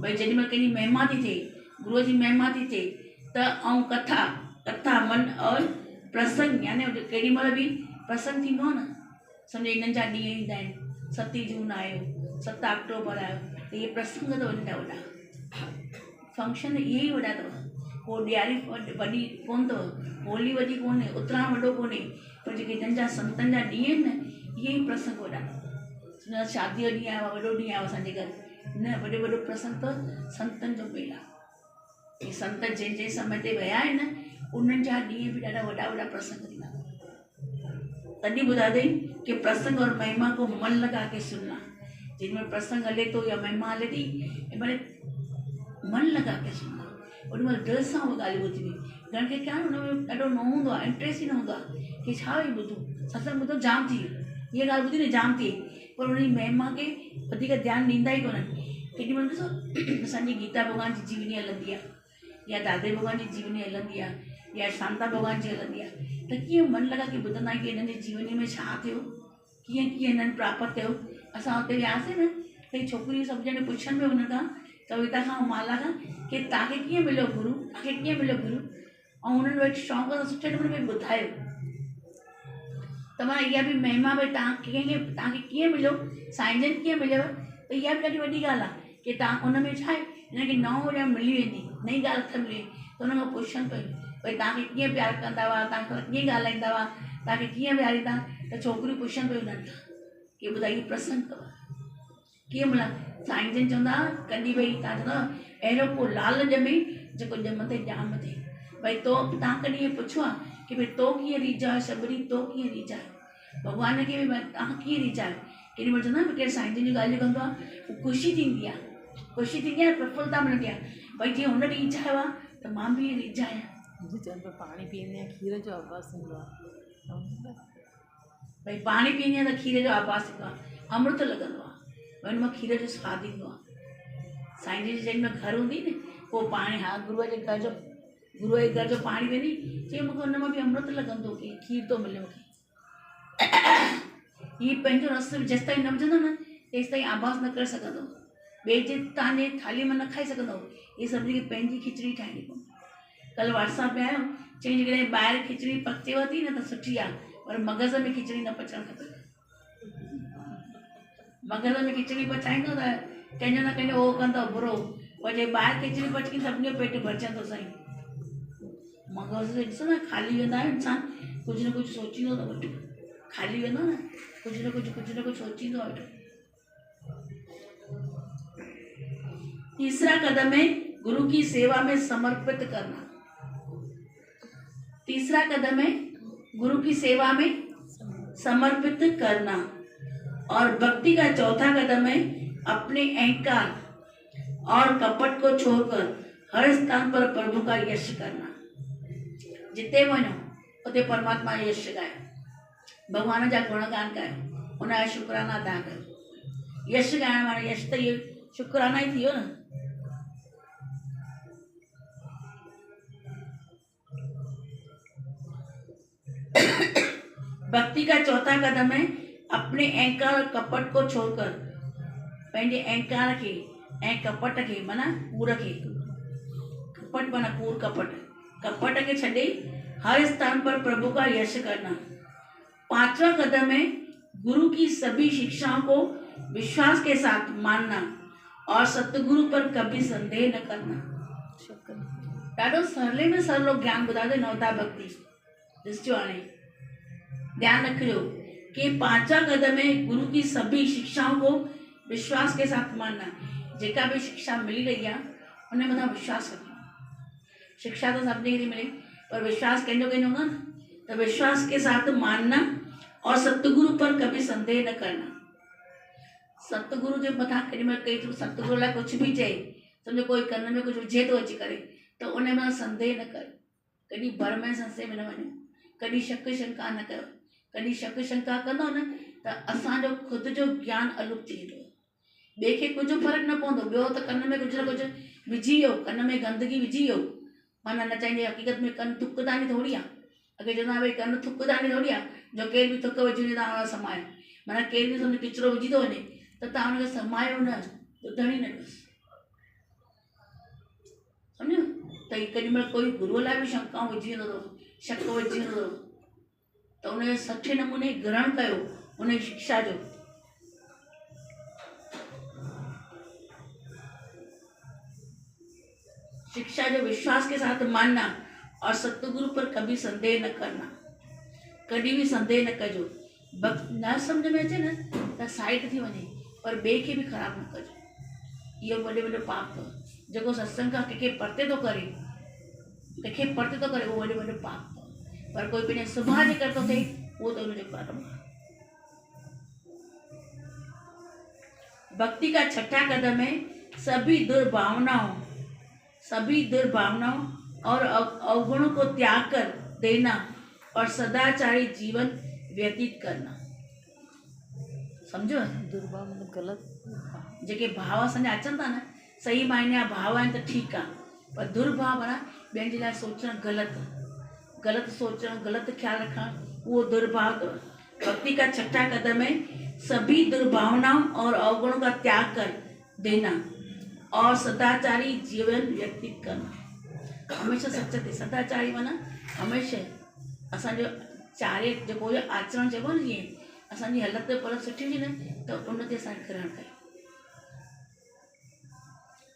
भाई जेॾी महिल कंहिंजी महिमा थी थिए, गुरुअ जी महिमा थी थिए त ऐं कथा मन और प्रसंग यानी केॾी महिल बि प्रसंग थींदो आहे न। सम्झो हिननि जा ॾींहं ईंदा आहिनि, 7 जून आयो, 7 अक्टूबर आयो, त इहे प्रसंग अथव नंढा वॾा, फंक्शन इहे ई वॾा अथव। को ॾियारी वॾी कोन अथव, होली वॾी कोन्हे, उतरायण वॾो कोन्हे, पर जेके हिननि जा संतनि जा ॾींहं आहिनि न, इहे ई प्रसंग वॾा अथव। न शादीअ जो ॾींहुं आयो आहे, वॾो ॾींहुं आयो असांजे घर, न वॾो प्रसंग अथव संतनि जो मेला। इहे संत जंहिं समय ते विया आहिनि न, उन्हनि जा ॾींहं बि ॾाढा वॾा प्रसंग थींदा अथव। तॾहिं ॿुधाईं कि प्रसंग और महिमा को मन लगा के सुनना। जिनमें प्रसंग हले थो या महिमा हले थी, भले मन लगा के सुनना, ओॾी महिल दिलि सां उहे ॻाल्हियूं ॿुधबी। घणनि खे क्या हुन में ॾाढो न हूंदो आहे, इंट्रेस्ट ई न हूंदो आहे कि छा वेई ॿुधूं, सत्संग ॿुधो जाम थी वियो, इहा ॻाल्हि ॿुधी न जाम थी, पर उन जी महिमा खे वधीक ध्यानु ॾींदा ई कोन्हनि। केॾी महिल ॾिसो असांजी गीता भॻवान जी जीवनी हलंदी आहे या दादे भॻवान जी जीवनी हलंदी आहे या शांता भॻवान जी हलंदी आहे, त कीअं मन लगा के ॿुधंदा आहियूं कि हिननि जी जीवनी में छा थियो, कीअं हिननि प्राप्त कयो। असां हुते वियासीं न, कई छोकिरियूं सभु ॼणे पुछनि पियो हुन खां, कविता खां माला खां, कि तव्हांखे कीअं मिलियो गुरु, तव्हांखे कीअं मिलियो गुरु, ऐं हुननि वटि शौक़ु सां सुठे नमूने में ॿुधायो। त मां इहा बि महिमा भई तव्हांखे कीअं मिलियो, साईं जन कीअं मिलियव, त इहा बि ॾाढी वॾी ॻाल्हि आहे कि तव्हां हुन में छा आहे, हिनखे नओं ॼण मिली वेंदी, नई ॻाल्हि हथ मिले त हुन खां पुछनि पियूं भई तव्हांखे कीअं प्यारु कंदा हुआ, तव्हां कीअं ॻाल्हाईंदा हुआ, तव्हांखे कीअं विहारींदा, त छोकिरियूं पुछनि पियूं हुननि खां कि ॿुधाइए प्रसंग अथव कीअं मिला, साईं जन चवंदा कॾहिं भई तव्हां चवंदा अहिड़ो को लाल ॼमे जेको ॼमंदे ॼाम थिए। भई तो तव्हां कॾहिं इहो पुछो आहे की भई तो कीअं रीझाए शबरी, तो कीअं रीझाए, भॻवान खे बि तव्हां कीअं रीझाए। केॾी महिल चवंदा आहिनि केरु साईं जन जी ॻाल्हियूं कंदो आहे, ख़ुशी थींदी आहे, ख़ुशी थींदी आहे, प्रफुल्लता मिलंदी आहे। भई जीअं हुन रीझायो आहे त मां बि रीझायां। चवनि पाणी पीअंदी आहियां खीर जो आवाज़ ईंदो आहे। भई पाणी पीअंदी आहियां त खीर जो आवाज़ ईंदो आहे, अमृत लॻंदो आहे, भई हुन मां खीर जो सवादु ईंदो आहे। साईं जी जंहिं महिल घर हूंदी न पोइ पाणी हा गुरूअ जे घर जो पाणी वेंदी चई मूंखे हुन मां बि अमृत लॻंदो की खीर थो मिले मूंखे। हीअ पंहिंजो रस जेसि ताईं न विझंदो न तेसि ताईं आभास न करे सघंदो, ॿिए जे तव्हांजे थालीअ में न खाई सघंदो। इहे सभिनी खे पंहिंजी खिचड़ी ठाहिणी पवंदी। कल्ह व्हाट्सअप में आयो चई जेकॾहिं ॿाहिरि खिचड़ी पचेव थी न त सुठी आहे, पर मग़ज़ में खिचड़ी न पचणु खपे। मग़ज़ में खिचड़ी पचाईंदो त कंहिंजो न कंहिंजो उहो कंदो बुरो, पर जे ॿाहिरि खिचड़ी पचकी सभिनी जो पेट भरजंदो साईं। मग़ज़ ॾिसो न खाली वेंदा आहियो इंसानु कुझु न कुझु सोचींदो त वेठो, खाली वेंदो न कुझु न कुझु सोचींदो आहे वेठो। तीसरा कदम है गुरु की सेवा में समर्पित करना। तीसरा कदम है गुरु की सेवा में समर्पित करना। और भक्ति का चौथा कदम है अपने अहंकार और कपट को छोड़कर हर स्थान पर प्रभु का यश करना। जिते वञो उते परमात्मा जो यश गायो, भगवान जा गुणगान गायो, उनजा शुक्राना अदा कयो। यश गाइण वारो यश त इहो शुक्राना ही थियो न। भक्ति का चौथा कदम है अपने अहंकार और कपट को छोड़कर, पंहिंजे अहंकार खे ऐं कपट खे माना कूड़ खे, कपट माना कूड़ कपट के छॾे हर स्थान पर प्रभु का यश करना। पांचवा कदम है गुरु की सभी शिक्षाओं को विश्वास के साथ मानना और सतगुरु पर कभी संदेह न करना। ॾाढो सरले में सरलो ज्ञान ॿुधायो नवता भक्ति ॾिसजो। हाणे ध्यान रखिजो कि पांचवा कदम है गुरु की सभी शिक्षाओं को विश्वास के साथ मानना। जेका भी शिक्षा मिली रही है उन मथां विश्वास रखो। शिक्षा तो सभिनी खे मिले पर विश्वास कंहिंजो हूंदो न, तो विश्वास के साथ मानना और सतगुरु पर कभी संदेह न करना। सतगुरु जे मथां केॾी महिल कई सतगुरु लाइ कुछ भी चए, सम्झो कोई कन में कुछ विझे तो अची करे तो उन में संदेह न कर, कॾहिं भर में संशय में न वञो, कॾहिं शक शंका न कयो। कॾहिं शक शंका कंदो न त असांजो ख़ुदि जो ज्ञान अलुप्त थी वेंदो, ॿिए खे कुझु फ़र्क़ु न पवंदो। ॿियो त कन में कुझु न कुझु विझी वियो, कन में गंदगी विझी वियो, माना न चाहींदे हक़ीक़त में कन थुकदानी थोड़ी आहे। अॻे चवंदा भई कन थुकदानी थोड़ी आहे, जो केर बि थुक विझी वञे तव्हां समायो, माना केर बि सम्झो किचिरो विझी थो वञे त तव्हां हुनखे समायो न, ॿुधण ई न ॾियोसि। सम्झो त केॾी महिल कोई गुरूअ लाइ बि शंकाऊं विझी वेंदो अथव, शक विझी वेंदो अथव, त उनजो सठे नमूने ग्रहण कयो उन शिक्षा जो। शिक्षा जो विश्वास के साथ मानना और सतगुरु पर कभी संदेह न करना। कभी भी संदेह न कजो। न समझ में अचे न त साइड थी वञे, पर ॿिए खे बि ख़राबु न कजो। इहो वॾे वॾो पाप अथव। जेको सत्संग खां कंहिंखे परते थो करे, उहो वॾो वॾो पाप अथव। पर कोई पंहिंजे सुभाउ जे करे थो थिए उहो त हुनजो कर्म आहे। भक्ति का छठा कदम है सभी दुर्भावनाओं और अवगुणों को त्याग कर देना और सदाचारी जीवन व्यतीत करना। समझो दुर्भाव मतलब गलत जेके भाव असांजा अचनि था न, सही मायने जा भाव आहिनि त ठीकु आहे, पर दुर्भाव आहे ॿियनि जे लाइ सोचणु ग़लति सोचणु, ग़लति ख्याल रखणु, वो दुर्भाव। भक्ति का छठा कदम है सभी दुर्भावनाओं और अवगुणों का त्याग कर देना और सदाचारी जीवन व्यतीत करना। हमेशा सच ते सदाचारी माना हमेशा असांजो चारे जेको आचरण चइबो न, जीअं असांजी हालत पलत सुठी हुजे न त उन ते असांखे ग्रहण कयो।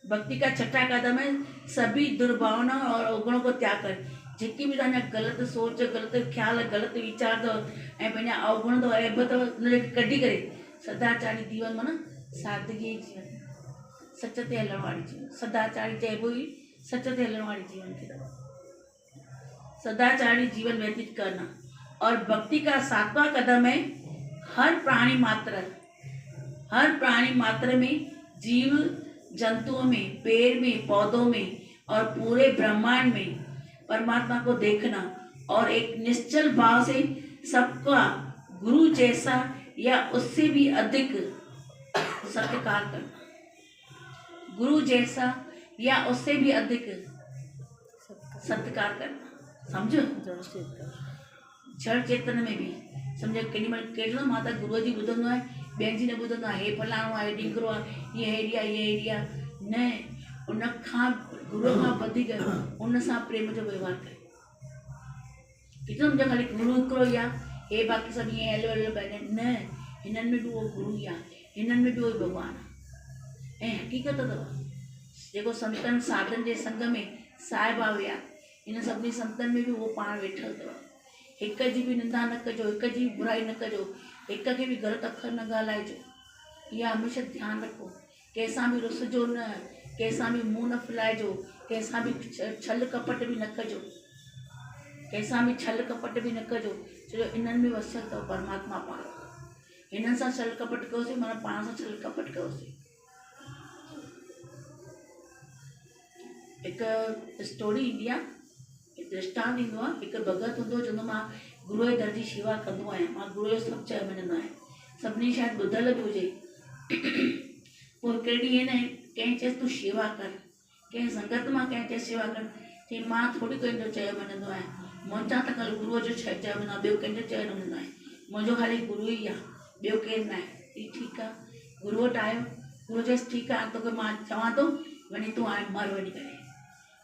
भक्ति का छठा कदम है सभी दुर्भावनाओं और अवगुणों को त्याग कर। जेकी बि तव्हांजा ग़लति सोच, ग़लति ख़्याल, ग़लति वीचार अथव ऐं पंहिंजा अवगुण अथव, ऐब अथव, उनखे कढी करे सदाचारी जीवन माना सादगी जीवन, सच ते हलण वारी जीवन। सदाचारी चइबो ई सच ते हलण वारी जीवन खे अथव। सदाचारी जीवन व्यतीत करना। और भक्ति का 7वां कदम है हर प्राणी मात्र में, जीव जंतुओं में, पेड़ में, पौधों में और पूरे ब्रह्मांड में परमात्मा को देखना और एक निश्चल भाव से सबका गुरु जैसा या उससे भी अधिक सत्कार करना। गुरु जैसा या उससे भी अधिक सत्कार करना। समझो, जड़ चेतन में भी सम्झो केॾी महिल केॾो मां त गुरूअ जी ॿुधंदो आहियां, ॿियनि जी न ॿुधंदो आहियां, हे फलाणो आहे, हे ढिंगरो आहे, ये हेड़ी आहे, ये हेड़ी आहे। न, उन खां गुरूअ खां वधीक उन सां प्रेम जो व्यवहार करे। किथे सम्झो ख़ाली गुरू हिकिड़ो ई आहे, हे बाक़ी सभु ईअं हलो हलो पिया न, हिननि में बि उहो गुरू ई आहे, हिननि में बि उहो भॻवानु आहे। ऐं हक़ीक़त अथव जेको संतनि साधन जे संग में साहिबा विया, हिन सभिनी संतनि में बि उहो पाण वेठल अथव। हिक जी बि निंदा न कजो, हिक जी बि बुराई न कजो, हिक खे बि ग़लति अखर न ॻाल्हाइजो। इहा हमेशह ध्यानु रखो। कंहिंसां बि रुसजो न, कंहिंसां बि मुंहुं न फुलाइजो, कंहिंसां बि छल कपट बि न कजो, कंहिंसां बि छल कपट बि न कजो। छो जो इन्हनि में वसियल अथव परमात्मा पाण। हिननि सां छल कपट कयोसीं माना पाण सां छल कपट कयोसीं। हिकु स्टोरी ईंदी आहे, दृष्टांत ईंदो आहे। हिकु भगत हूंदो चवंदो मां गुरूअ जे दर जी शेवा कंदो आहियां, मां गुरूअ जो सभु चयो मञंदो आहियां। सभिनी शायदि ॿुधल बि हुजे। पोइ हिकिड़े ॾींहुं न कंहिं चयसि तूं शेवा कर, कंहिं संगत मां कंहिं चयसि शेवा कर, चई मां थोरी कंहिंजो चयो मञंदो आहियां, मुंहिंजा त ख़ाली गुरूअ जो चयो मञंदो आहियां, ॿियो कंहिंजो चयो न मञंदो आहियां, मुंहिंजो ख़ाली गुरू ई आहे, ॿियो केरु न आहे। ठीकु आहे, गुरू वटि आयो, गुरू चयसि ठीकु आहे, तोखे मां चवां थो वञी तूं हाणे मर,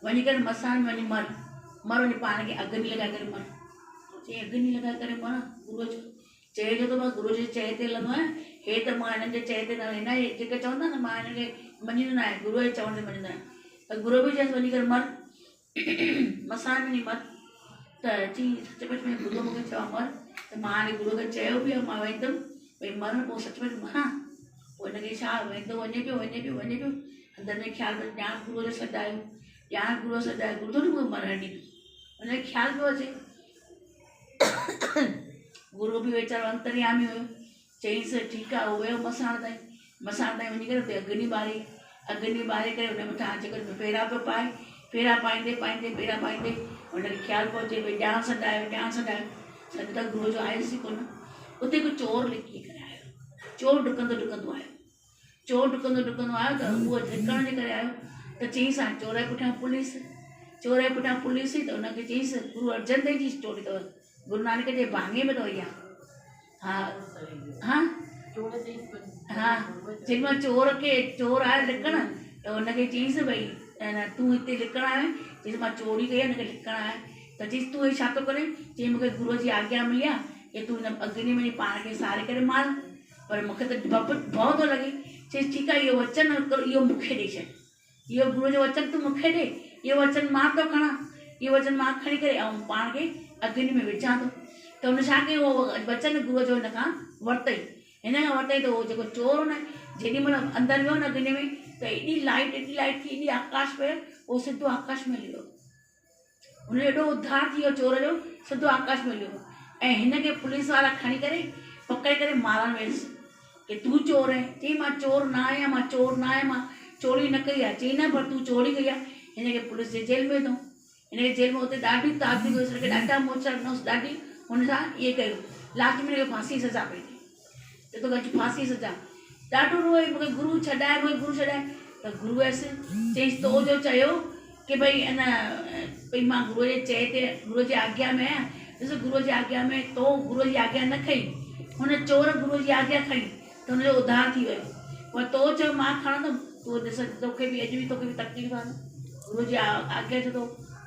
वञी करे मसान में वञी मर, वञी पाण खे अग्नि लॻाए करे मर। चई अग्नि लॻाए करे मर, गुरूअ जो चए जो त मां गुरू जे चए ते हलंदो आहियां, हे त मां हिननि जे चए ते न, हिन जेके चवंदा न मां हिन खे मञींदो न आहियां, गुरूअ जे चवण ते मञींदो आहियां। त गुरू बि चयसि वञी करे मर, मसान में वञी मर। त चई सचपच में गुरू मूंखे चवां मर, त मां हाणे गुरूअ खे चयो बि आहे मां वेंदुमि भई मर, पोइ सचपच मरां। पोइ हिनखे छा वेंदो वञे पियो, अंदरि में ख़्यालु पियो ॼाण गुरूअ जो सॾायो, ॼाण गुरूअ सॾायो, गुरू थोरी मूंखे मरण ॾींदो। हुनखे ख़्यालु पियो अचे। गुरू बि वीचारो अंतर्यामी हुयो, चईंसि ठीकु आहे, उहो वियो मसाण ताईं वञी करे हुते अग्नि ॿारे करे हुन मथां अची करे फेरा पियो पाए, फेरा पाईंदे हुनखे ख़्यालु पियो अचे भई ॼाण सॾायो, सॾ त गुरूअ जो आयुसि ई कोन। उते हिकु चोर लिकी करे आयो, चोर डुकंदो आयो, त उहो लिकण जे करे आयो त चईंसि हाणे चोर जे पुठियां पुलिस, त हुनखे चईंसि गुरू अर्जन देव जी स्टोरी अथव, गुरू नानक जे भाङे में अथव इहा। हा जंहिंमहिल चोर आयो लिकण, त हुनखे चईंसि भई तूं हिते लिकण आयो, चईंसि मां चोरी कई आहे, हिनखे लिकण आयो, त चईंसि तूं हे छा थो करे, चई मूंखे गुरूअ जी आज्ञा मिली आहे की तूं हिन अग्नि में पाण खे सारे करे मार, पर मूंखे त भउ थो लॻे। चईंसि ठीकु आहे, इहो वचन इहो मूंखे ॾेई छॾ, इहो गुरूअ जो वचन तूं मूंखे ॾे, इहो वचन मां थो खणां, इहो वचन मां खणी करे ऐं पाण खे अग्नि में विझां थो। त हुन छा कयो, उहो वचन गुरूअ जो हिन खां वरितई, त उहो जेको चोर हुन जेॾी महिल अंदरि वियो न अग्नि में, त एॾी लाइट थी, एॾी आकाश में, उहो सिधो आकाश में हलियो। हुन जो एॾो उद्धार थी वियो चोर जो, सिधो आकाश में हलियो। ऐं हिनखे पुलिस वारा खणी करे पकड़े करे मारण वेंदसि की तूं चोर आहे। चई मां चोर न आहियां, मां चोरी न कई आहे। चई न पर तूं चोरी कई आहे। हिनखे पुलिस जे जेल में विधऊं। हिनखे जेल में उते ॾाढी ताक़त हुई, हिनखे ॾाढा मोचा ॾिनोसि, ॾाढी हुन सां इहे कयो। लास्ट में हिनखे फांसी सज़ा पई, चए थो अॼु फांसी सज़ा। ॾाढो रोए, मूंखे गुरू छॾाए, त गुरू ऐसि चईंसि तो जो चयो की भई अन भई मां गुरूअ जे चए ते, गुरूअ जी आज्ञा में आहियां। ॾिसो गुरूअ जी आज्ञा में तो गुरूअ जी आज्ञा न खई, हुन चोर गुरूअ जी आज्ञा खई, त हुनजो उद्धार थी वियो। पोइ तो चयो मां खणंदुमि, तूं ॾिस तोखे बि अॼु बि तोखे बि तकलीफ़ आहे न, गुरूअ जी आज्ञा जो तो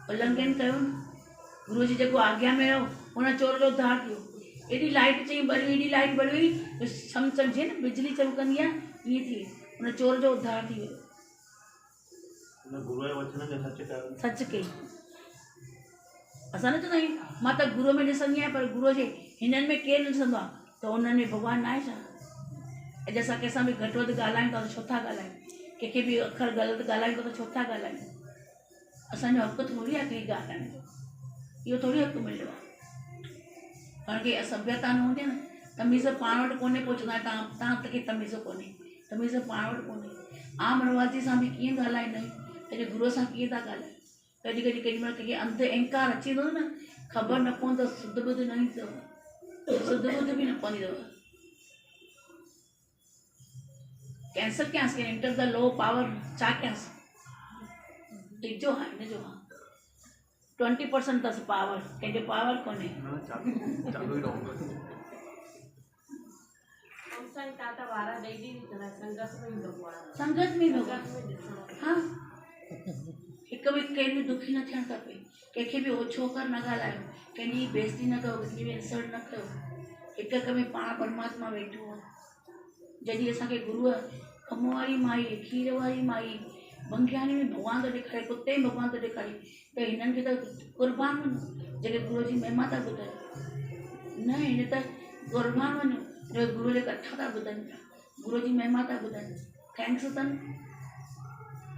उल्लंघन कयो न, गुरूअ जी जेको आज्ञा में हुयो हुन चोर जो उद्धार थियो। एॾी लाइट चई ॿरी, एॾी लाइट ॿरी हुई, सम्झे न बिजली चमकंदी आहे, ईअं थी हुन चोर जो उद्धार थी वियो। सच कई। असां न चवंदा आहियूं मां त गुरूअ में ॾिसंदी आहियां, पर गुरूअ जे हिननि में केरु न ॾिसंदो आहे, त हुननि में भॻवानु न आहे छा? अॼु असां कंहिंसां बि घटि वधि ॻाल्हायूं था त छो था ॻाल्हायूं? कंहिंखे बि अखर ग़लति ॻाल्हायूं त छो था ॻाल्हायूं? असांजो हक़ु थोरी आहे कंहिं ॻाल्हाइण जो, इहो थोरी हक़ु मिलियो आहे। पाण खे असभ्यता न हूंदी आहे न, तमीज़ पाण वटि कोन्हे, पोइ चवंदा आहिनि तव्हां खे तमीज़ कोन्हे। तमीज़ पाण वटि कोन्हे। आम रवाजी सां बि कीअं ॻाल्हाईंदा आहियूं, पंहिंजे गुरूअ सां कीअं था ॻाल्हायूं। कॾहिं कॾहिं केॾी महिल कंहिंखे अंध अहंकार अची वेंदो न, ख़बर न पवंदो, सुध ॿुध न ईंदी अथव, सुध ॿुध बि न पवंदी अथव। कैंसिल कयांसि, एंटर द लो पावर, छा कयांसि? टिजो आहे हिनजो, हा 20% अथसि पावर, कंहिंखे पावर कोन्हे। साईं ताता वारा ॾेई ॾींदी संगत में ई भॻवान, संगत में संगत में ॾिसणो। हा, हिकु बि कंहिं बि दुखी न थियणु खपे, कंहिंखे बि ओछो कर न ॻाल्हायो, कंहिंजी बेइज़ती न कयो, कंहिंजी बि इंसल्ट न कयो। हिक में पाण परमात्मा वेठो आहे। जॾहिं असांखे गुरूअ कम वारी माई, खीर वारी माई, बंगियानी में भॻवान थो ॾेखारे, कुते में भॻवान थो ॾेखारे, त हिननि खे त क़ुर्बान वञो जेके गुरूअ जी महिमा था ॿुधनि। न, हिन त क़ुर्बान वञो जो गुरूअ जे कथा था ॿुधनि पिया, गुरूअ जी महिमा था ॿुधनि। थैंक्स अथनि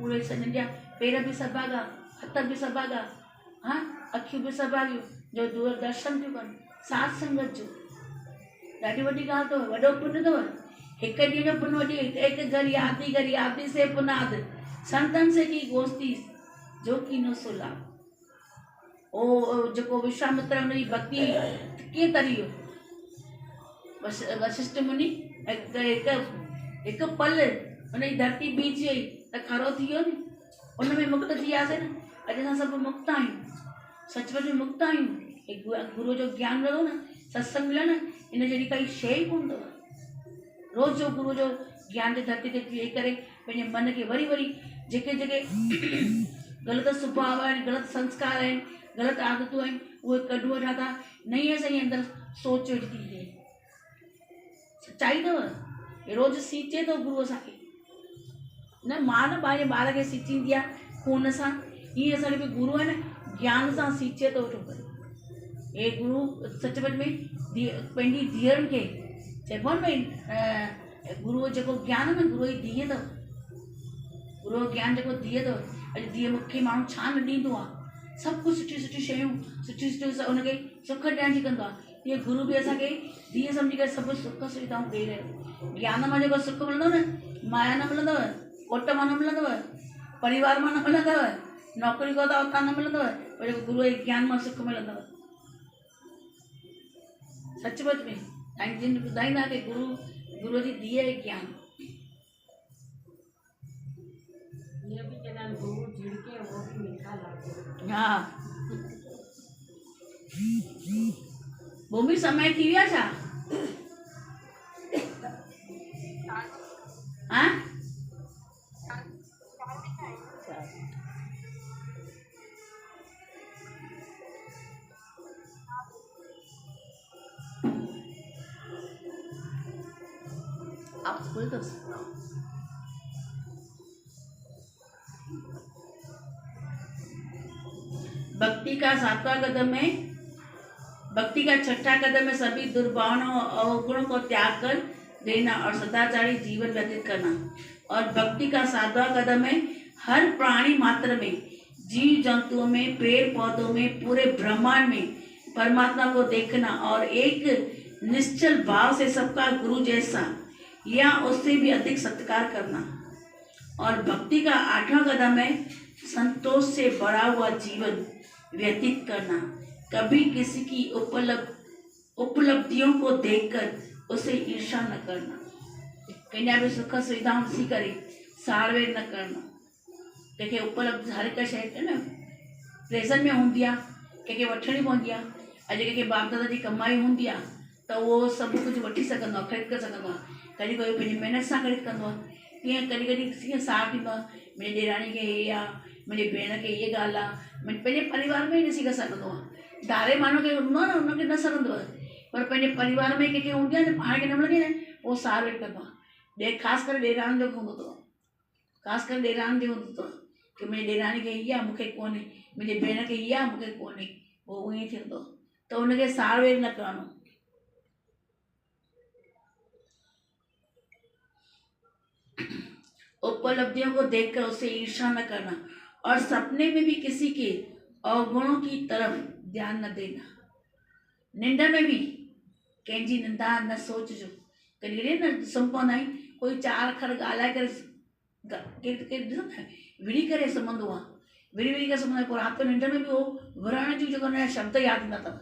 उहे सॼनि जा पेर बि सभागा, हथ बि सभागा, हा अखियूं बि सभागियूं, जो दूरदर्शन थियूं कनि, साथ संगत जो। ॾाढी वॾी ॻाल्हि अथव, वॾो पुण्य अथव। हिकु ॾींहं जो पुण्य वठी, हिकु घर यादी से पुनाद, संतन से की गोष्ठी जो की न सुला। ओ जेको विश्वामित्र हुनजी भक्ति कीअं तरी वियो, वशिष्ठ मुनि हिकु पल हुनजी धरती बीज वई त खरो थी वियो न, उन में मुक्त थी वियासीं न। अॼु असां सभु मुक्त आहियूं, सचमुच में मुक्त आहियूं। गुरू जो ज्ञान मिलो न, सत्संग मिलियो न, इन जहिड़ी काई शइ ई कोन अथव। रोज़ जो गुरू जो ज्ञान जे धरती ते वेही करे पंहिंजे मन खे वरी वरी जेके ग़लति सुभाउ आहिनि, ग़लति संस्कार आहिनि, ग़लति आदतूं आहिनि, उहे कढो वठा था। नई असांजे अंदरि सोच वेठी थी थिए, सच्चाई अथव। रोज़ु सीचे थो गुरू असांखे, न मां न पंहिंजे ॿार खे सीचींदी आहे खून सां, हीअं असांखे बि गुरू आहे न, ज्ञान सां सीचे थो वेठो करे। हे गुरू सचमुच में पंहिंजी धीअरुनि खे चइबो न भई, गुरूअ जेको ज्ञान आहे न, गुरूअ जी धीअ अथव। गुरूअ जो ज्ञान जेको धीअ अथव। अॼु धीअ मूंखे माण्हू छा न ॾींदो आहे, सभु कुझु सुठियूं सुठियूं शयूं, सुठियूं हुनखे सुख ॾियण जी कंदो आहे। तीअं गुरू बि असांखे धीअ सम्झी करे सभु सुख सुविधाऊं ॾेई रहियो। ज्ञान मां जेको सुख मिलंदो न, माया न मिलंदव, कोट मां न मिलंदव, परिवार मां न मिलंदव, नौकिरी कयो था उतां न मिलंदव, पर जेको गुरूअ जे ज्ञान मां सुख मिलंदव। सचमुच में तव्हांजी जिन ॿुधाईंदा कि गुरूअ जी धीअ आहे ज्ञान। ये भी कहना गुरु झिड़के वो भी मीठा लगता है। हा, भूमि समय थी विया छा? हाँ? आप बोल दो। भक्ति का सातवां कदम है, भक्ति का छठा कदम है सभी दुर्भावनाओं और अवगुणों को त्याग कर देना और सदाचारी जीवन व्यतीत करना। और भक्ति का सातवां कदम है हर प्राणी मात्र में, जीव जंतुओं में, पेड़ पौधों में, पूरे ब्रह्मांड में परमात्मा को देखना और एक निश्चल भाव से सबका गुरु जैसा या उससे भी अधिक सत्कार करना। और भक्ति का आठवां कदम है संतोष से भरा हुआ जीवन व्यतीत करना। कभी किसी की उपलब्धियों को देखकर उसे ईर्ष्या न करना। कंहिंजा बि सुख सुविधाऊं ॾिसी करे साड़वेर न करना। कंहिंखे उपलब्धि हर हिकु शइ न प्रेज़ेंट में हूंदी आहे, कंहिंखे वठणी पवंदी आहे। अॼु कंहिंखे बाप दादा जी कमाई हूंदी आहे त उहो सभु कुझु वठी सघंदो आहे, ख़रीद करे सघंदो आहे। कॾहिं कोई पंहिंजी महिनत सां ख़रीद कंदो आहे। तीअं कॾहिं कॾहिं कीअं साथ ॾींदो आहे, मुंहिंजी ॾेराणी खे हे आहे, मुंहिंजी भेण खे हीअ ॻाल्हि आहे, पंहिंजे परिवार में ई ॾिसी करे सघंदो आहे। धारे माण्हू खे हूंदो आहे न, हुनखे न सघंदो आहे, पर पंहिंजे परिवार में कंहिंखे हूंदी आहे न, पाण खे न मिलंदी आहे न, उहो सार वेठ कंदो आहे। ख़ासि करे ॾेराणी जो हूंदो अथव, ख़ासि करे ॾेराणी जो हूंदो अथव कि मुंहिंजी ॾेराणी खे हीअ आहे मूंखे कोन्हे, मुंहिंजी भेण खे हीअ आहे मूंखे कोन्हे, पोइ उअं ई थींदो त हुनखे सार वेर न करणो। उपलब्धियों को देखकर उससे ईर्ष्या न करना और सपने में भी किसी के अवगुणों की तरफ ध्यान न देना। निंड में भी कंहिंजी निंदा न सोचजो। कॾहिं न सुम्ही पवंदा आहियूं, कोई चार अखर ॻाल्हाए करे विड़ी करे सुम्हंदो आहे, विड़ी करे सुम्हंदो आहे, पोइ राति जो निंड में बि उहो विढ़ण जूं जेको हुनजा शब्द यादि ईंदा अथव।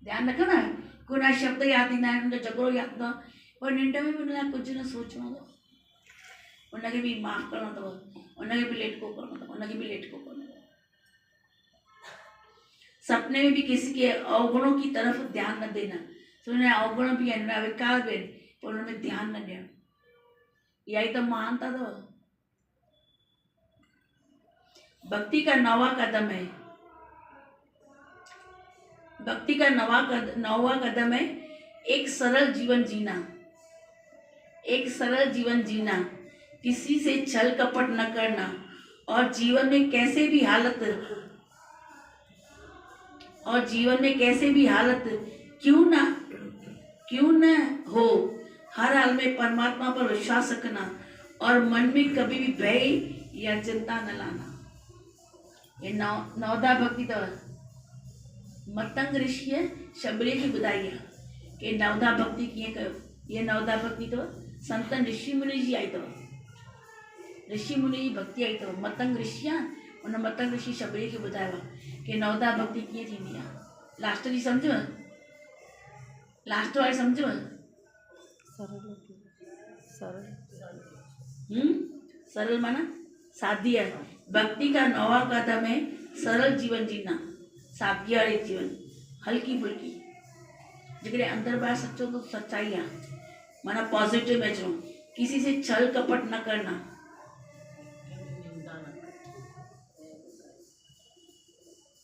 ध्यानु रखंदा आहियो, कोई हुनजा शब्द यादि ईंदा आहिनि, हुनजो झगिड़ो यादि ईंदो आहे, पर निंड में बि हुन लाइ कुझु न सोचणो अथव, हुनखे बि माफ़ु करिणो अथव, हुनखे बि लेटको करिणो अथव, हुनखे बि लेटको करिणो अथव। सपने में भी किसी के अवगुणों की तरफ ध्यान न देना। तो उन्हें अवगुण भी आहिनि, उनजा विकार बि आहिनि, पर उनमें ध्यानु न ॾियणु। इहा ई त महानता अथव। भक्ति का नवा कदम है, भक्ति का नवा कदम है एक सरल जीवन जीना। एक सरल जीवन जीना, किसी से छल कपट न करना और जीवन में कैसे भी हालत क्यों न हो, हर हाल में परमात्मा पर विश्वास रखना और मन में कभी भी भय या चिंता न लाना। ये नवदा भक्ति अथव। मतंग ऋषिअ शबरी खे ॿुधाई आहे कि नवदा भक्ति कीअं कयो। ये नवदा भक्ति अथव संतन ऋषि मुनि जी आई अथव। ऋषि मुनि जी भक्ति आई अथव। मतंग ऋषि आहे, उन मतंग ऋषि शबरी खे ॿुधायो आहे कि नवदा भक्ति कीअं थींदी आहे। लास्ट जी सम्झो, लास्ट वारी सम्झो। सरल सरल सरल माना सादी है। भक्ति का नवा कदम है सरल जीवन जीना, सादगी वाली जीवन, हल्की फुल्की, जेकॾहिं अंदर ॿाहिरि सचो तो सच्चाई आहे, माना पॉजिटिव में अचणो, किसी से छल कपट न करना,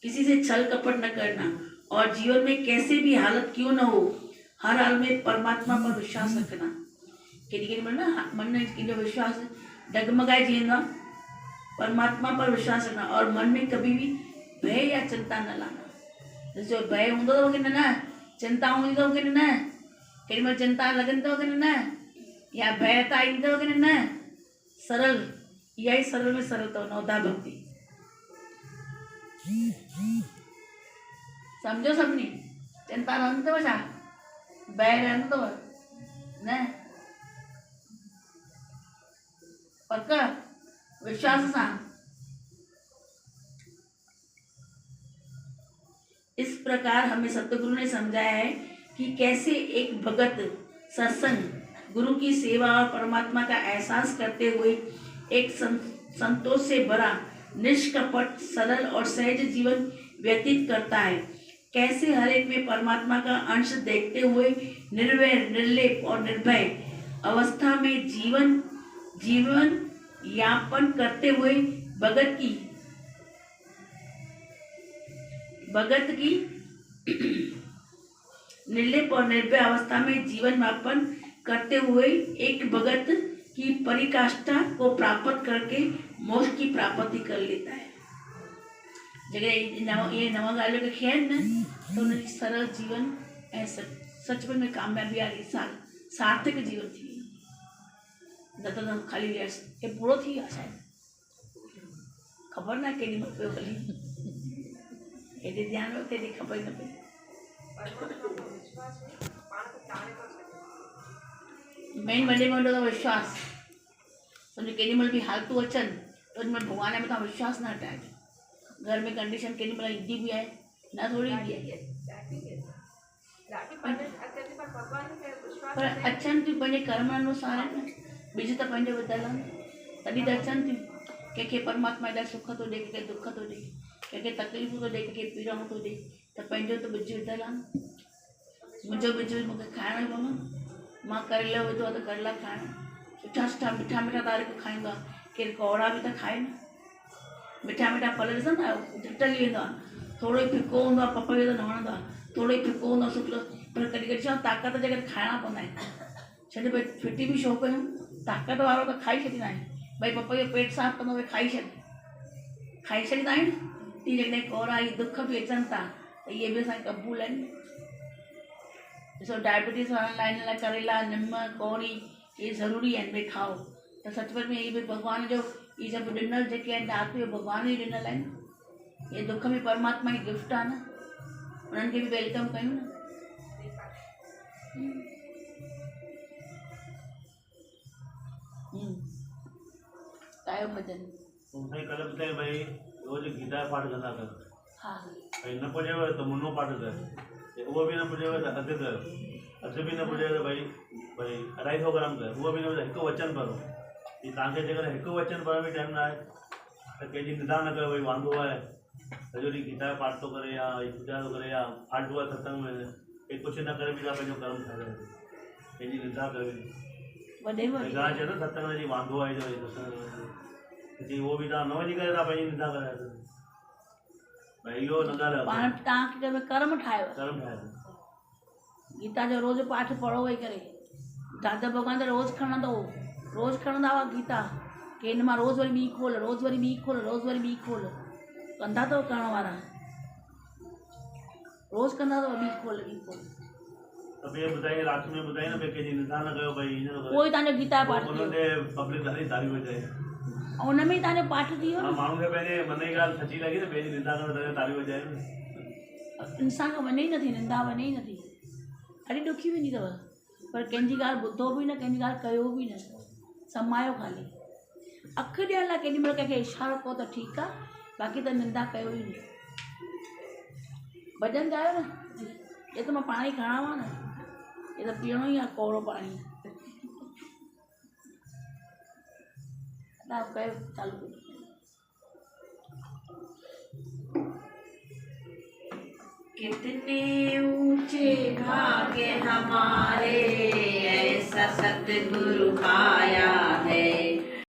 किसी से छल कपट न करना और जीवन में कैसे भी हालत क्यों न हो, हर हाल में परमात्मा पर विश्वास रखना। केॾी महिल न मन में कंहिंजो विश्वास डगमगाइजी वेंदो आहे। परमात्मा पर विश्वास रखना और मन में कभी भी भय या चिंता न लाना। ॾिसो भय हूंदो अथव की न, चिंता हूंदी अथव की न, केॾी महिल चिंता लॻंदी अथव की न, या भयता ईंदी अथव की न। सरल, इहा ई सरल में सरल अथव नवदा भक्ति। सम्झो सभिनी, चिंता रहंदी अथव छा, भय रहंदो अथव न, पक विश्वास सां। इस प्रकार हमें सतगुरु ने समझाया है कि कैसे एक भगत सत्संग, गुरु की सेवा और परमात्मा का एहसास करते हुए एक संतोष से भरा निष्कपट सरल और सहज जीवन व्यतीत करता है। कैसे हर एक में परमात्मा का अंश देखते हुए निर्भय, निर्लेप और निर्भय अवस्था में जीवन यापन करते हुए भगत की निर्लेप और निर्भय अवस्था में जीवन यापन करते हुए एक भगत की परिकाष्ठा को प्राप्त करके मोक्ष की प्राप्ति कर लेता है। जगह ये नवा ॻाल्हियूं खे खियनि न तो उनजी सरल जीवन ऐं सच में कामयाबी वारी सार्थक जीवन थी न त खाली ये पूरो थी वियो शायद, ख़बर न केॾी महिल पियो हली, हेॾे ध्यानु रखो तेॾी ख़बर न पई। मेन वॾे में वॾो त विश्वास। सम्झो केॾी महिल बि हालतूं अचनि त उन महिल भॻवान जे मथां विश्वास न हटाइजे। घर में कंडीशन केॾी महिल ईंदी बि आहे, न थोरी ईंदी आहे, पर अचनि थियूं पंहिंजे कर्म अनुसार आहिनि न, ॿिज त पंहिंजो विधल आहे न, तॾहिं त अचनि थियूं। कंहिंखे परमात्मा हेॾा सुख थो ॾे, कंहिंखे दुख थो ॾे, कंहिंखे तकलीफ़ूं थो ॾे, कंहिंखे पीड़ाऊं थो ॾे, त पंहिंजो त ॿिज विधल आहे न। मुंहिंजो ॿिज मूंखे खाइणो ई पवंदो। मां करेलो विधो आहे त करेला खाइणा, सुठा सुठा मिठा मिठा त हर हिकु खाईंदो आहे, केरु कौड़ा बि त खाए न। मिठा मिठा फल ॾिसंदा आहियो, झटि वेंदो आहे, थोरो ई फिको हूंदो आहे, पपयो त न वणंदो आहे, थोरो ई फिको हूंदो आहे सुठो, पर कॾहिं कॾहिं छा ताक़त जे करे खाइणा पवंदा आहिनि। छॾ भई फिटी बि छो कयूं, ताक़त वारो त खाई छॾींदा आहियूं। भई पपयो पेट साफ़ कंदो, भई खाई छॾींदा आहियूं। ती जॾहिं कौड़ा ई दुख बि अचनि था त इहे बि असांखे क़बूल आहिनि। ॾिसो डायबिटीज़ वारनि लाइ हिन लाइ करेला, निम, कौड़ी इहे ज़रूरी आहिनि, भई खाओ। त सचपच में इहे बि भॻवान जो इहे सभु ॾिनल जेके आहिनि आख़िरी भॻवान ई ॾिनल आहिनि। इहे दुख में परमात्मा जी गिफ्ट आहे न, उन्हनि खे बि वेलकम कयूं न। गायो भॼन। साईं कल्ह ॿुधाई भई रोज़ गीता जो पाठ कंदा कयो। हा भई न पुॼेव त मुनो पाठ कयो, उहो बि न पुॼेव त अधु कयो, अधु बि न पुॼेव त भई 250 ग्राम कयो, उहो बि न पुॼे हिकु वचन भरो। की तव्हांखे जेकर हिकु वचन भरण में टाइम न आहे त कंहिंजी निंदा न कयो, भई वांदो आहे सॼो ॾींहुं गीता जो पाठ थो करे या पूॼा थो करे या फालतू आहे सत्संग में, के कुझु न करे बि तव्हां पंहिंजो कर्म ठाहे रहियो, कंहिंजी निंदा कयो। वॾे में ॻाल्हि चयो न सत्संग में वांदो आहे जो सत्संग जी, उहो बि तव्हां न वञी करे तव्हां पंहिंजी निंदा करे रहिया आहियो। भई इहो न ॻाल्हि पाण तव्हांखे कर्म ठाहियो, कर्म ठाहे गीता जो रोज़ पाठ पढ़ो वेही करे। दादा भॻवान त रोज़ु खणंदा हुआ गीता, की हिन मां रोज़ु वरी ॿी खोल, रोज़ु वरी ॿी खोल, रोज़ु वरी ॿी खोल, कंदा अथव करण वारा, रोज़ु कंदा अथव ॿी खोल ॿी खोल। त ॿिए ॿुधाई राति में ॿुधाई न भई कंहिंजी निंदा न कयो, भई हीअं न कयो। उहो ई तव्हांजो गीता जो पाठ उन ते पब्लिक ॾाढी तारीफ़ चए, ऐं उन में ई तव्हांजो पाठ थी वियो न। माण्हू खे पंहिंजे मन जी ॻाल्हि सची लॻी न, पंहिंजी निंदा करण त तारीफ़ चए न। इंसान खे वञे ई नथी, निंदा वञे ई नथी, ॾाढी ॾुखी वेंदी अथव। पर कंहिंजी ॻाल्हि ॿुधो बि न, कंहिंजी ॻाल्हि कयो बि न, समायो ख़ाली। अखि ॾियण लाइ केॾी महिल कंहिंखे इशारो कयो त ठीकु आहे, बाक़ी त निंदा कयो ई न। भॼन ॻायो न, हे त मां पाणी खणां न, हे त पीअणो ई आहे कोड़ो पाणी। तव्हां कयो चालू कयो। कितने ऊंचे भाग्य हमारे, ऐसा सतगुरु पाया है।